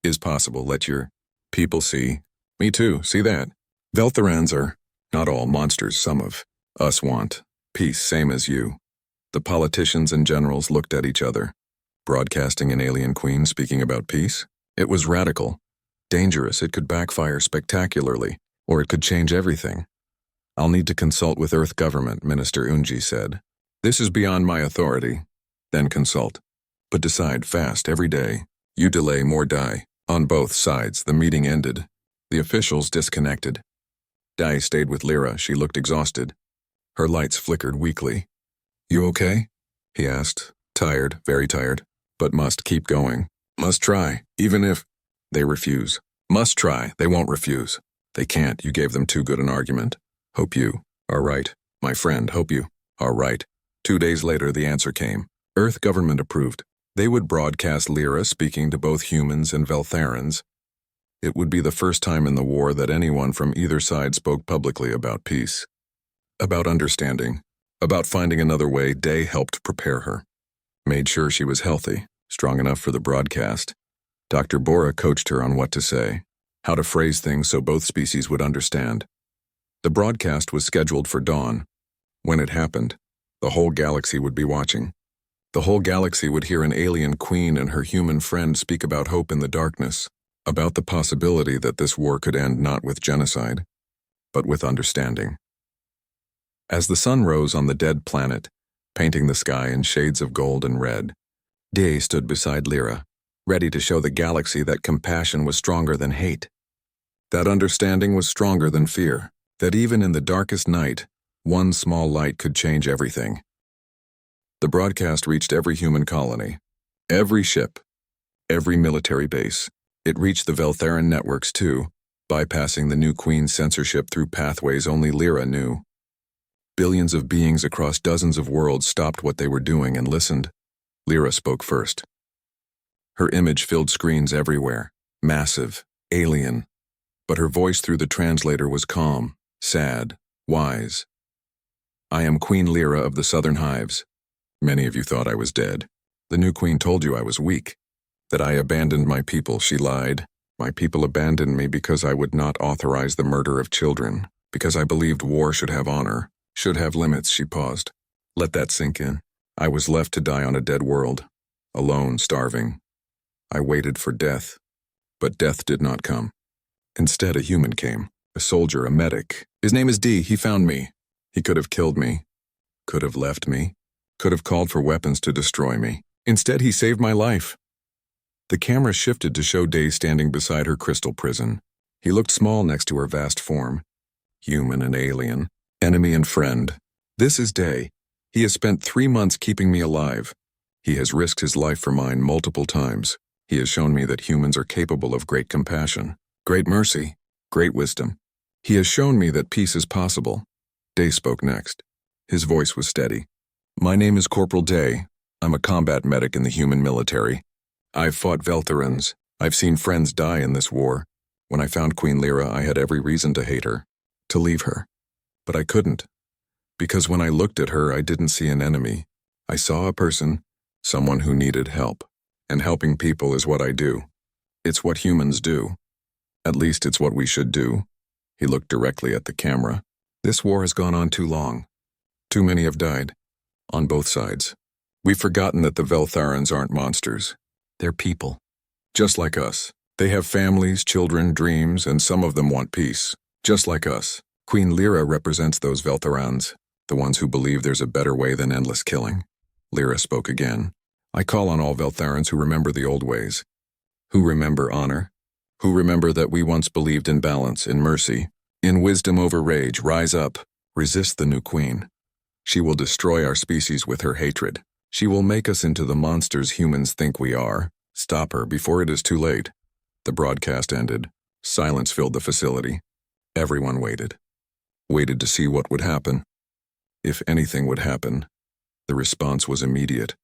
is possible. Let your people see. Me too, see that. Veltharans are not all monsters. Some of us want peace, same as you. The politicians and generals looked at each other. Broadcasting an alien queen speaking about peace? It was radical, dangerous. It could backfire spectacularly, or it could change everything. I'll need to consult with Earth government, Minister Unji said. This is beyond my authority. Then consult. But decide fast every day. You delay, more die. On both sides, the meeting ended. The officials disconnected. Dai stayed with Lyra. She looked exhausted. Her lights flickered weakly. You okay? He asked. Tired, very tired. But must keep going. Must try, even if they refuse. Must try, they won't refuse. They can't, you gave them too good an argument. Hope you are right. My friend, hope you are right. 2 days later, the answer came. Earth government approved. They would broadcast Lyra speaking to both humans and Veltharans. It would be the first time in the war that anyone from either side spoke publicly about peace. About understanding. About finding another way. Day helped prepare her. Made sure she was healthy, strong enough for the broadcast. Dr. Bora coached her on what to say, how to phrase things so both species would understand. The broadcast was scheduled for dawn. When it happened, the whole galaxy would be watching. The whole galaxy would hear an alien queen and her human friend speak about hope in the darkness, about the possibility that this war could end not with genocide, but with understanding. As the sun rose on the dead planet, painting the sky in shades of gold and red, Day stood beside Lyra, ready to show the galaxy that compassion was stronger than hate, that understanding was stronger than fear, that even in the darkest night, one small light could change everything. The broadcast reached every human colony, every ship, every military base. It reached the Veltharan networks too, bypassing the new Queen's censorship through pathways only Lyra knew. Billions of beings across dozens of worlds stopped what they were doing and listened. Lyra spoke first. Her image filled screens everywhere, massive, alien, but her voice through the translator was calm, sad, wise. I am Queen Lyra of the Southern Hives. Many of you thought I was dead. The new queen told you I was weak, that I abandoned my people. She lied. My people abandoned me because I would not authorize the murder of children, because I believed war should have honor, should have limits. She paused. Let that sink in. I was left to die on a dead world, alone, starving. I waited for death, but death did not come. Instead, a human came, a soldier, a medic. His name is D. He found me. He could have killed me, could have left me, could have called for weapons to destroy me. Instead, he saved my life. The camera shifted to show Day standing beside her crystal prison. He looked small next to her vast form. Human and alien, enemy and friend. This is Day. He has spent 3 months keeping me alive. He has risked his life for mine multiple times. He has shown me that humans are capable of great compassion, great mercy, great wisdom. He has shown me that peace is possible. Day spoke next. His voice was steady. My name is Corporal Day. I'm a combat medic in the human military. I've fought Veltharans. I've seen friends die in this war. When I found Queen Lyra, I had every reason to hate her, to leave her. But I couldn't, because when I looked at her, I didn't see an enemy. I saw a person, someone who needed help. And helping people is what I do. It's what humans do. At least it's what we should do. He looked directly at the camera. This war has gone on too long. Too many have died. On both sides. We've forgotten that the Veltharans aren't monsters. They're people. Just like us. They have families, children, dreams, and some of them want peace. Just like us. Queen Lyra represents those Veltharans, the ones who believe there's a better way than endless killing. Lyra spoke again. I call on all Veltharans who remember the old ways. Who remember honor. Who remember that we once believed in balance, in mercy, in wisdom over rage. Rise up. Resist the new queen. She will destroy our species with her hatred. She will make us into the monsters humans think we are. Stop her before it is too late. The broadcast ended. Silence filled the facility. Everyone waited. Waited to see what would happen. If anything would happen. The response was immediate.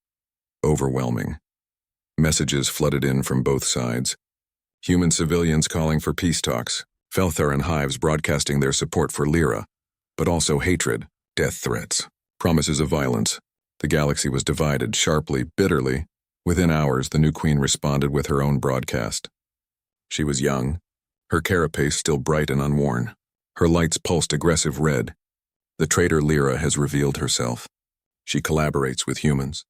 Overwhelming. Messages flooded in from both sides. Human civilians calling for peace talks. Veltharan hives broadcasting their support for Lyra. But also hatred, death threats, promises of violence. The galaxy was divided sharply, bitterly. Within hours, the new queen responded with her own broadcast. She was young, her carapace still bright and unworn. Her lights pulsed aggressive red. The traitor Lyra has revealed herself. She collaborates with humans,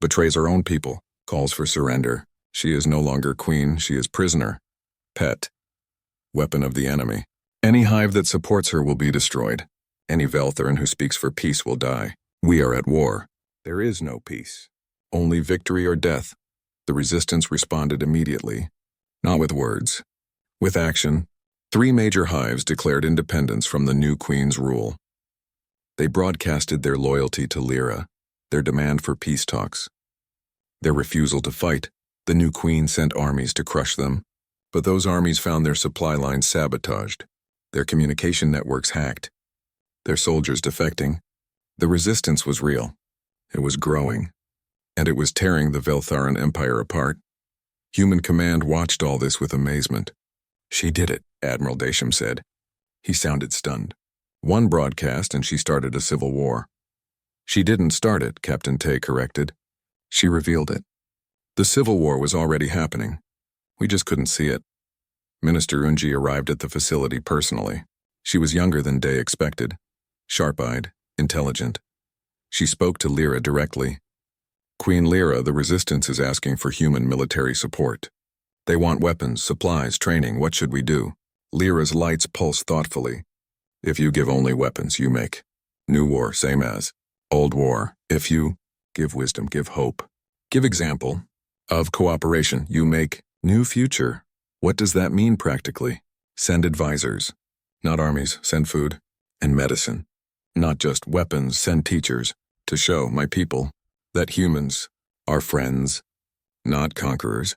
betrays her own people, calls for surrender. She is no longer queen, she is prisoner, pet, weapon of the enemy. Any hive that supports her will be destroyed. Any Veltharan who speaks for peace will die. We are at war. There is no peace. Only victory or death. The resistance responded immediately. Not with words. With action. 3 major hives declared independence from the new queen's rule. They broadcasted their loyalty to Lyra, their demand for peace talks. Their refusal to fight. The new queen sent armies to crush them. But those armies found their supply lines sabotaged, their communication networks hacked, their soldiers defecting. The resistance was real. It was growing. And it was tearing the Veltharan Empire apart. Human command watched all this with amazement. She did it, Admiral Dasham said. He sounded stunned. One broadcast and she started a civil war. She didn't start it, Captain Tay corrected. She revealed it. The civil war was already happening. We just couldn't see it. Minister Unji arrived at the facility personally. She was younger than Day expected. Sharp-eyed, intelligent. She spoke to Lyra directly. Queen Lyra, the resistance is asking for human military support. They want weapons, supplies, training. What should we do? Lyra's lights pulsed thoughtfully. If you give only weapons, you make. New war, same as. Old war. If you give wisdom, give hope. Give example. Of cooperation, you make. New future. What does that mean practically? Send advisors. Not armies, send food. And medicine. Not just weapons, send teachers. To show my people that humans are friends, not conquerors.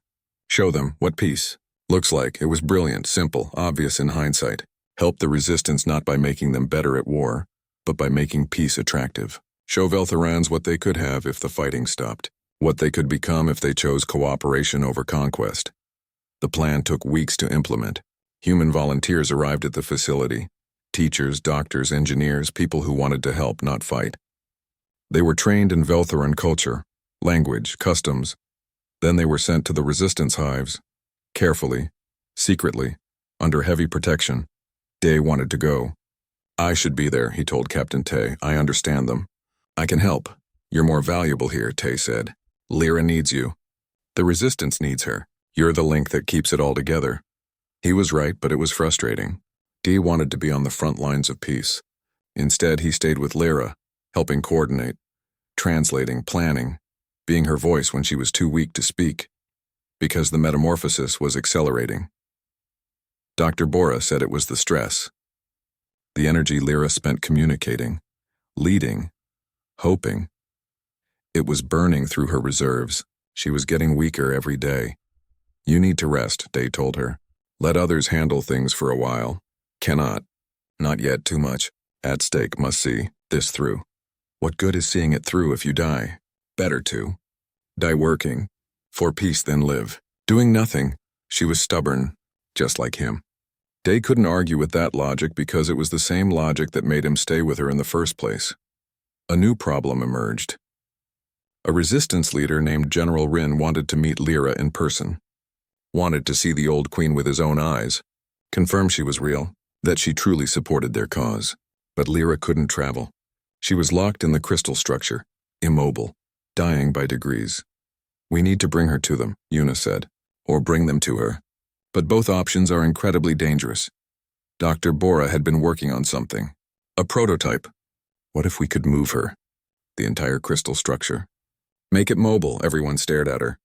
Show them what peace looks like. It was brilliant, simple, obvious in hindsight. Help the resistance not by making them better at war, but by making peace attractive. Show Veltharans what they could have if the fighting stopped, what they could become if they chose cooperation over conquest. The plan took weeks to implement. Human volunteers arrived at the facility. Teachers, doctors, engineers, people who wanted to help, not fight. They were trained in Veltharan culture, language, customs. Then they were sent to the resistance hives, carefully, secretly, under heavy protection. Day wanted to go. I should be there, he told Captain Tay. I understand them. I can help. You're more valuable here, Tay said. Lyra needs you. The resistance needs her. You're the link that keeps it all together. He was right, but it was frustrating. Dee wanted to be on the front lines of peace. Instead, he stayed with Lyra, helping coordinate, translating, planning, being her voice when she was too weak to speak, because the metamorphosis was accelerating. Dr. Bora said it was the stress. The energy Lyra spent communicating, leading, hoping. It was burning through her reserves. She was getting weaker every day. You need to rest, Day told her. Let others handle things for a while. Cannot. Not yet too much. At stake, must see this through. What good is seeing it through if you die? Better to. Die working. For peace than live. Doing nothing. She was stubborn, just like him. Day couldn't argue with that logic because it was the same logic that made him stay with her in the first place. A new problem emerged. A resistance leader named General Rin wanted to meet Lyra in person. Wanted to see the old queen with his own eyes, confirm she was real, that she truly supported their cause. But Lyra couldn't travel. She was locked in the crystal structure, immobile, dying by degrees. We need to bring her to them, Una said, or bring them to her. But both options are incredibly dangerous. Dr. Bora had been working on something. A prototype. What if we could move her? The entire crystal structure. Make it mobile, everyone stared at her.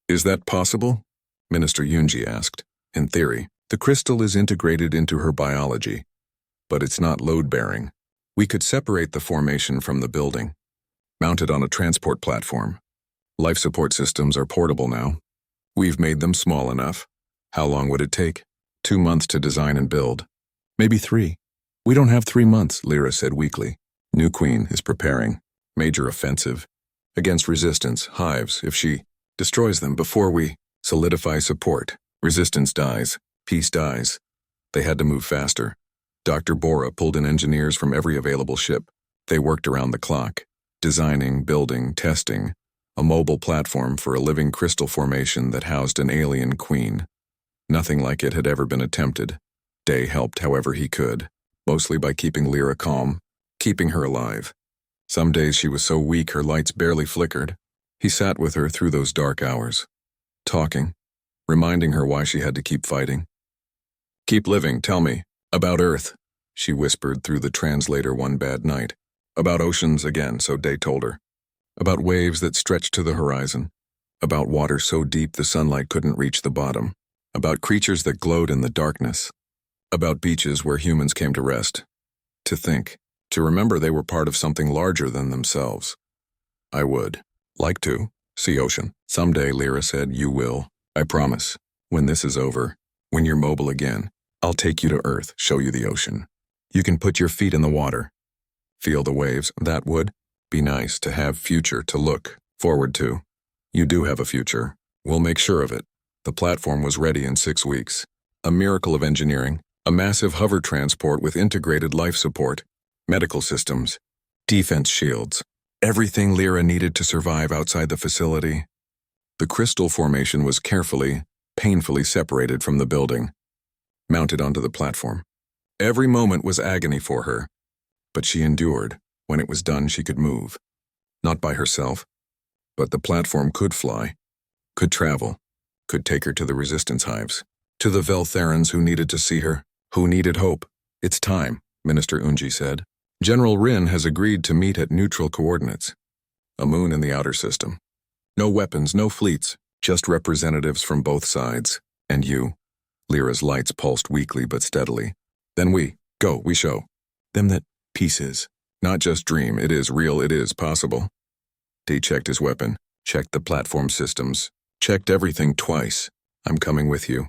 Is that possible? Minister Yunji asked. In theory, the crystal is integrated into her biology, but it's not load-bearing. We could separate the formation from the building, mount it on a transport platform. Life support systems are portable now. We've made them small enough. How long would it take? 2 months to design and build. Maybe 3. We don't have 3 months, Lyra said weakly. New queen is preparing. Major offensive. Against resistance, hives, if she destroys them before we solidify support. Resistance dies. Peace dies. They had to move faster. Dr. Bora pulled in engineers from every available ship. They worked around the clock, designing, building, testing, a mobile platform for a living crystal formation that housed an alien queen. Nothing like it had ever been attempted. Day helped however he could, mostly by keeping Lyra calm, keeping her alive. Some days she was so weak her lights barely flickered. He sat with her through those dark hours, talking, reminding her why she had to keep fighting. Keep living, tell me. About Earth, she whispered through the translator one bad night. About oceans again, so Day told her. About waves that stretched to the horizon. About water so deep the sunlight couldn't reach the bottom. About creatures that glowed in the darkness. About beaches where humans came to rest. To think, to remember they were part of something larger than themselves. I would like to see ocean. Someday, Lyra said, you will. I promise. When this is over, when you're mobile again, I'll take you to Earth, show you the ocean. You can put your feet in the water. Feel the waves. That would be nice to have future to look forward to. You do have a future. We'll make sure of it. The platform was ready in 6 weeks. A miracle of engineering, a massive hover transport with integrated life support, medical systems, defense shields, everything Lyra needed to survive outside the facility. The crystal formation was carefully, painfully separated from the building, mounted onto the platform. Every moment was agony for her, but she endured. When it was done, she could move. Not by herself, but the platform could fly, could travel, could take her to the resistance hives, to the Veltharans who needed to see her, who needed hope. It's time, Minister Unji said. General Rin has agreed to meet at neutral coordinates. A moon in the outer system. No weapons, no fleets, just representatives from both sides. And you. Lyra's lights pulsed weakly but steadily. Then we show them that peace is not just dream, it is real, it is possible. Day checked his weapon, checked the platform systems, checked everything twice. I'm coming with you.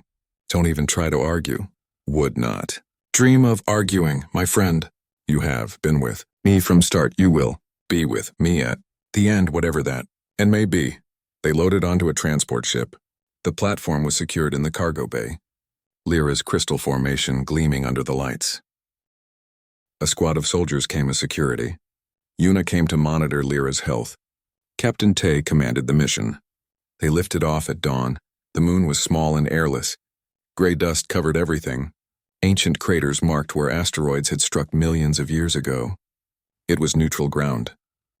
Don't even try to argue. Would not. Dream of arguing, my friend. You have been with me from start. You will be with me at the end, whatever that and may be. They loaded onto a transport ship. The platform was secured in the cargo bay. Lyra's crystal formation gleaming under the lights. A squad of soldiers came as security. Yuna came to monitor Lyra's health. Captain Tay commanded the mission. They lifted off at dawn. The moon was small and airless. Gray dust covered everything. Ancient craters marked where asteroids had struck millions of years ago. It was neutral ground,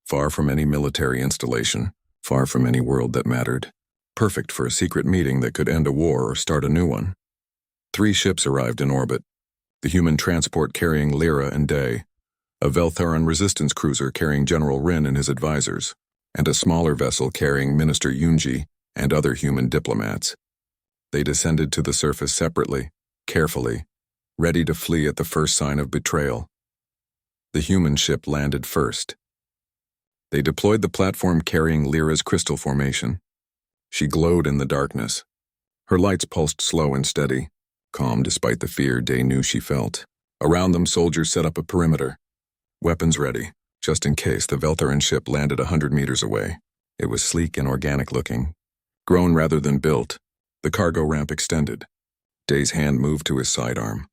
far from any military installation, far from any world that mattered. Perfect for a secret meeting that could end a war or start a new one. 3 ships arrived in orbit. The human transport carrying Lyra and Day, a Veltharan resistance cruiser carrying General Rin and his advisors, and a smaller vessel carrying Minister Yunji and other human diplomats. They descended to the surface separately, carefully, ready to flee at the first sign of betrayal. The human ship landed first. They deployed the platform carrying Lyra's crystal formation. She glowed in the darkness. Her lights pulsed slow and steady, calm despite the fear Day knew she felt. Around them, soldiers set up a perimeter. Weapons ready, just in case the Veltharan ship landed 100 meters away. It was sleek and organic looking. Grown rather than built, the cargo ramp extended. Day's hand moved to his sidearm.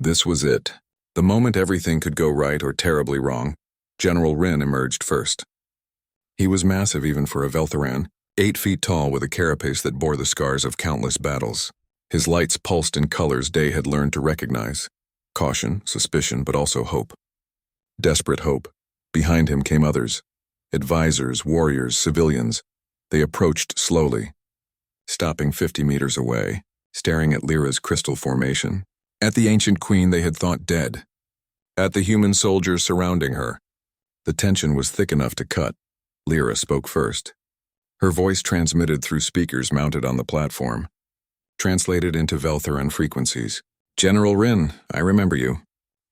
This was it. The moment everything could go right or terribly wrong, General Rin emerged first. He was massive even for a Veltharan, 8 feet tall with a carapace that bore the scars of countless battles. His lights pulsed in colors Day had learned to recognize. Caution, suspicion, but also hope. Desperate hope. Behind him came others. Advisors, warriors, civilians. They approached slowly, stopping 50 meters away, staring at Lyra's crystal formation. At the ancient queen they had thought dead. At the human soldiers surrounding her. The tension was thick enough to cut. Lyra spoke first. Her voice transmitted through speakers mounted on the platform. Translated into Veltharan frequencies. General Rin, I remember you.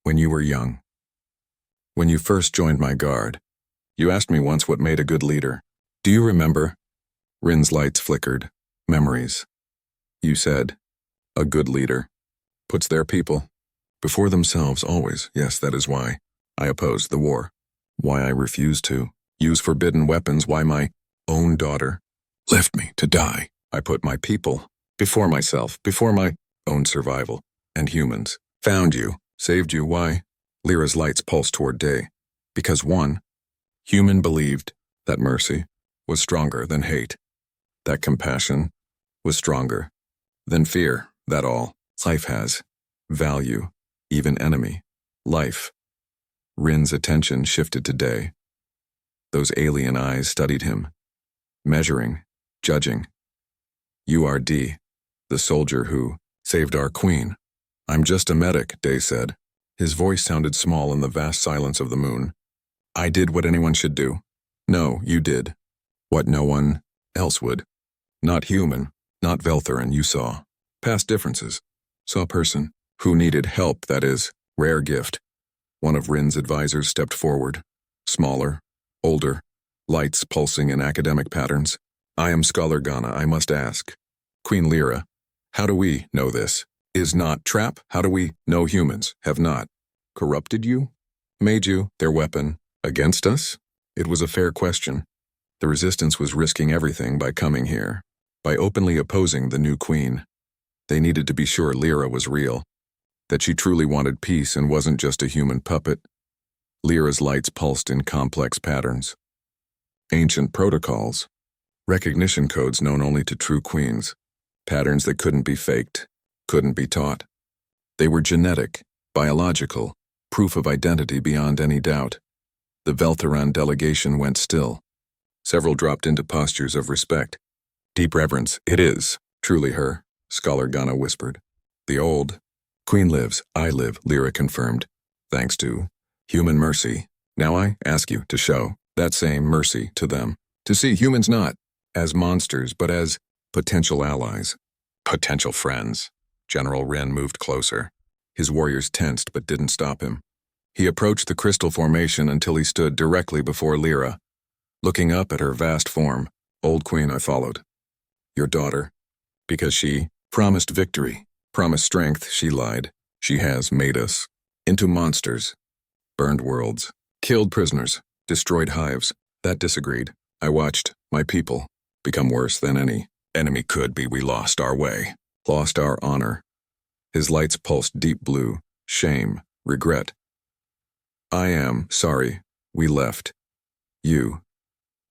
When you were young. When you first joined my guard. You asked me once what made a good leader. Do you remember? Rin's lights flickered. Memories. You said, a good leader puts their people before themselves always. Yes, that is why I opposed the war. Why I refused to use forbidden weapons. Why my own daughter left me to die. I put my people before myself, before my own survival. And humans. Found you. Saved you. Why? Lyra's lights pulsed toward Day. Because one, human believed that mercy was stronger than hate. That compassion was stronger than fear. That all life has value, even enemy, life. Rin's attention shifted to Day. Those alien eyes studied him, measuring, judging. You are D, the soldier who saved our queen. I'm just a medic, Day said. His voice sounded small in the vast silence of the moon. I did what anyone should do. No, you did. What no one else would. Not human, not Veltharan, you saw. Past differences. Saw a person who needed help, that is, rare gift. One of Rin's advisors stepped forward. Smaller, older, lights pulsing in academic patterns. I am Scholar Ghana, I must ask. Queen Lyra, how do we know this? Is not trap? How do we know humans have not corrupted you? Made you their weapon against us? It was a fair question. The resistance was risking everything by coming here, by openly opposing the new queen. They needed to be sure Lyra was real, that she truly wanted peace and wasn't just a human puppet. Lyra's lights pulsed in complex patterns. Ancient protocols, recognition codes known only to true queens, patterns that couldn't be faked, couldn't be taught. They were genetic, biological, proof of identity beyond any doubt. The Veltharan delegation went still. Several dropped into postures of respect. Deep reverence, it is, truly her, Scholar Ghana whispered. The old queen lives, I live, Lyra confirmed, thanks to human mercy. Now I ask you to show that same mercy to them, to see humans not as monsters but as potential allies, potential friends. General Rin moved closer. His warriors tensed but didn't stop him. He approached the crystal formation until he stood directly before Lyra. Looking up at her vast form, old queen, I followed. Your daughter. Because she promised victory, promised strength, she lied. She has made us into monsters. Burned worlds, killed prisoners, destroyed hives. That disagreed. I watched my people become worse than any enemy could be. We lost our way. Lost our honor. His lights pulsed deep blue, shame, regret. I am sorry we left you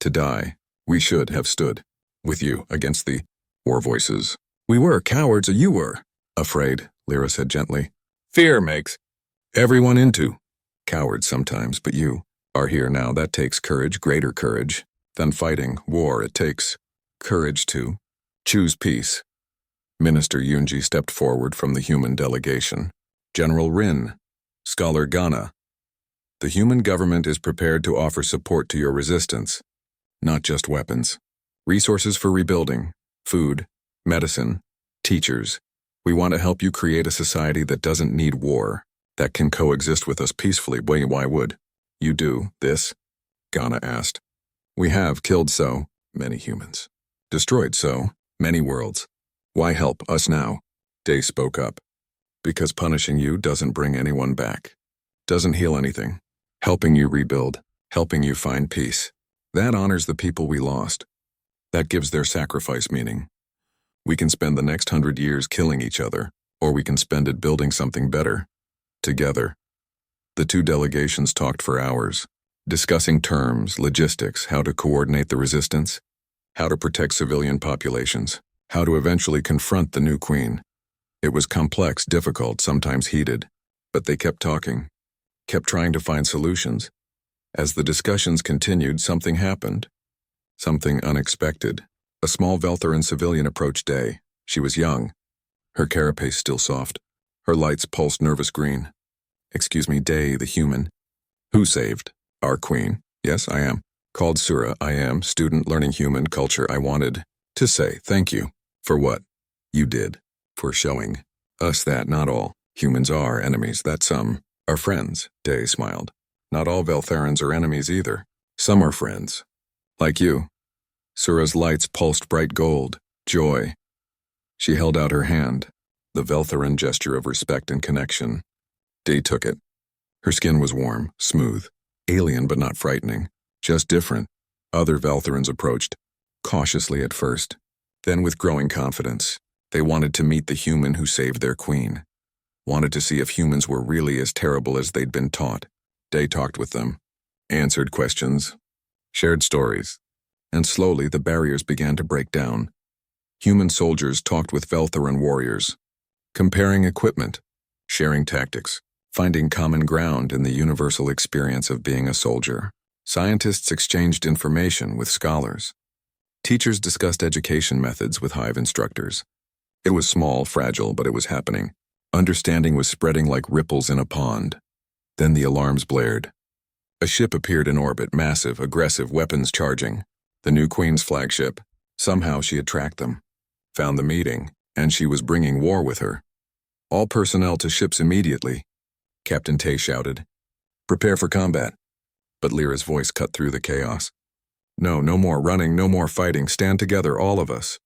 to die. We should have stood with you against the war voices. We were cowards, or you were afraid, Lyra said gently. Fear makes everyone into cowards sometimes, but you are here now. That takes courage, greater courage than fighting war. It takes courage to choose peace. Minister Yunji stepped forward from the human delegation. General Rin, Scholar Ghana. The human government is prepared to offer support to your resistance, not just weapons. Resources for rebuilding, food, medicine, teachers. We want to help you create a society that doesn't need war, that can coexist with us peacefully. Why would you do this? Ghana asked. We have killed so many humans, destroyed so many worlds. Why help us now? Day spoke up. Because punishing you doesn't bring anyone back. Doesn't heal anything. Helping you rebuild. Helping you find peace. That honors the people we lost. That gives their sacrifice meaning. We can spend the next 100 years killing each other, or we can spend it building something better. Together. The two delegations talked for hours, discussing terms, logistics, how to coordinate the resistance, how to protect civilian populations, how to eventually confront the new queen. It was complex, difficult, sometimes heated, but they kept talking, kept trying to find solutions. As the discussions continued, something happened. Something unexpected. A small Veltheran civilian approached Day. She was young, her carapace still soft. Her lights pulsed nervous green. "Excuse me, Day, the human." "Who saved?" "Our queen." "Yes, I am." "Called Sura, I am, student learning human culture. I wanted to say thank you." "For what?" "You did. For showing us that not all humans are enemies, that some are friends." Day smiled. "Not all Veltherans are enemies either. Some are friends. Like you." Sura's lights pulsed bright gold, joy. She held out her hand, the Veltheran gesture of respect and connection. Day took it. Her skin was warm, smooth, alien but not frightening, just different. Other Veltherans approached, cautiously at first, then with growing confidence. They wanted to meet the human who saved their queen. Wanted to see if humans were really as terrible as they'd been taught. Day talked with them, answered questions, shared stories, and slowly the barriers began to break down. Human soldiers talked with Veltheran warriors, comparing equipment, sharing tactics, finding common ground in the universal experience of being a soldier. Scientists exchanged information with scholars. Teachers discussed education methods with Hive instructors. It was small, fragile, but it was happening. Understanding was spreading like ripples in a pond. Then the alarms blared. A ship appeared in orbit, massive, aggressive, weapons charging. The new Queen's flagship. Somehow she had tracked them, found the meeting, and she was bringing war with her. "All personnel to ships immediately," Captain Tay shouted. "Prepare for combat." But Lyra's voice cut through the chaos. "No more running, no more fighting. Stand together, all of us.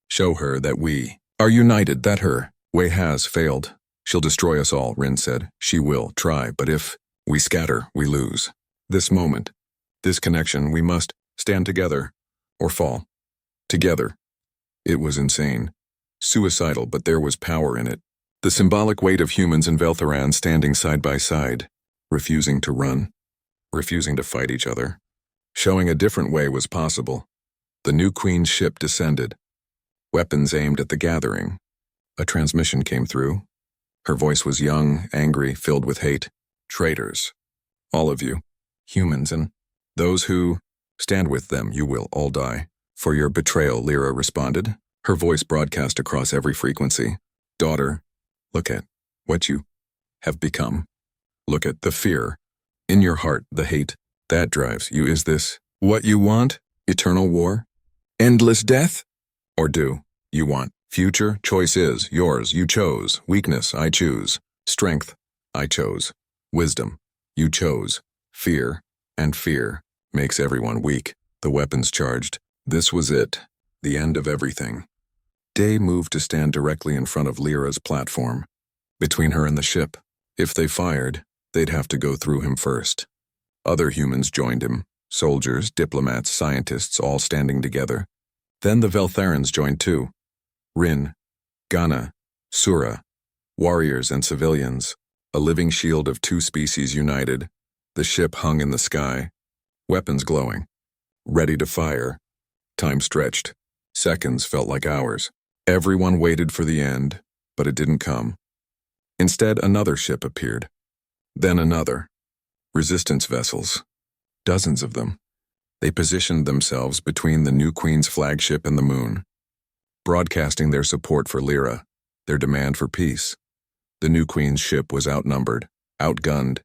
Show her that we are united, that her way has failed. She'll destroy us all," Rin said. "She will try, but if we scatter, we lose. This moment, this connection, we must stand together or fall. Together." It was insane. Suicidal, but there was power in it. The symbolic weight of humans and Veltheran standing side by side, refusing to run, refusing to fight each other. Showing a different way was possible. The new Queen's ship descended. Weapons aimed at the gathering. A transmission came through. Her voice was young, angry, filled with hate. "Traitors. All of you. Humans and those who stand with them, you will all die. For your betrayal," Lyra responded. Her voice broadcast across every frequency. "Daughter, look at what you have become. Look at the fear in your heart, the hate that drives you. Is this what you want? Eternal war? Endless death? Or do you want future? Choice is yours. You chose. Weakness, I choose. Strength, I chose. Wisdom, you chose. Fear, and fear makes everyone weak." The weapons charged. This was it, the end of everything. Day moved to stand directly in front of Lyra's platform, between her and the ship. If they fired, they'd have to go through him first. Other humans joined him, soldiers, diplomats, scientists, all standing together. Then the Veltherans joined too. Rin, Ghana, Sura, warriors and civilians, a living shield of two species united. The ship hung in the sky, weapons glowing, ready to fire. Time stretched. Seconds felt like hours. Everyone waited for the end, but it didn't come. Instead, another ship appeared. Then another. Resistance vessels. Dozens of them. They positioned themselves between the new Queen's flagship and the moon, broadcasting their support for Lyra, their demand for peace. The new Queen's ship was outnumbered, outgunned.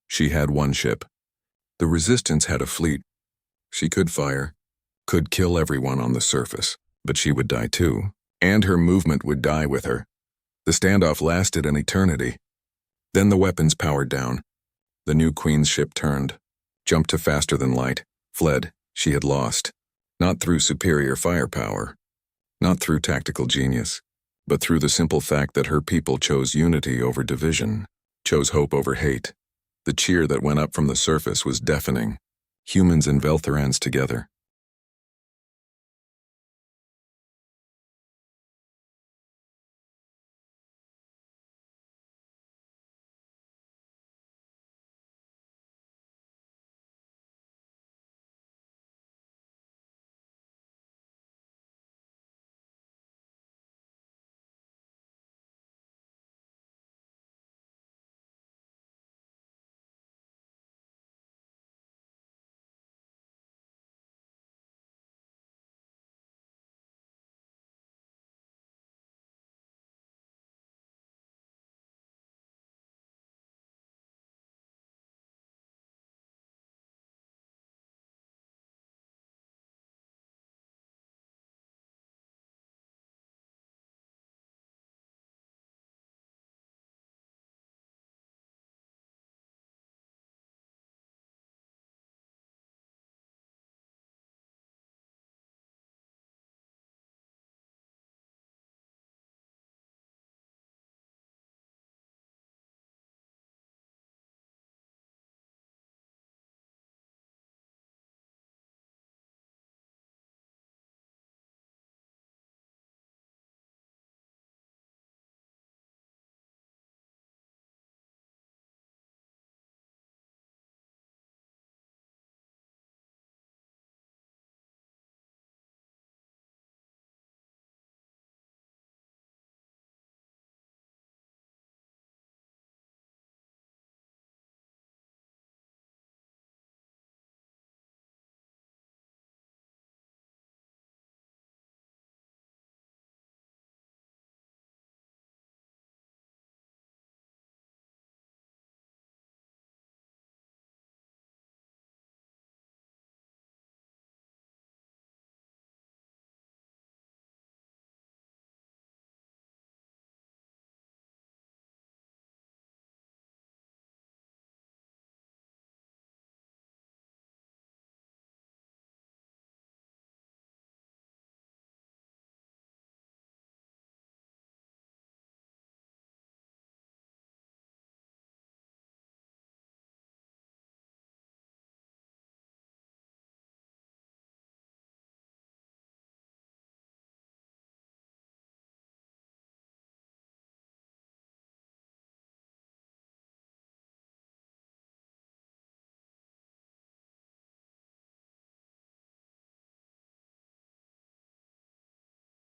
She had one ship. The Resistance had a fleet. She could fire, could kill everyone on the surface, but she would die too, and her movement would die with her. The standoff lasted an eternity. Then the weapons powered down. The new Queen's ship turned, jumped to faster than light, fled. She had lost, not through superior firepower, not through tactical genius, but through the simple fact that her people chose unity over division, chose hope over hate. The cheer that went up from the surface was deafening. Humans and Veltherans together,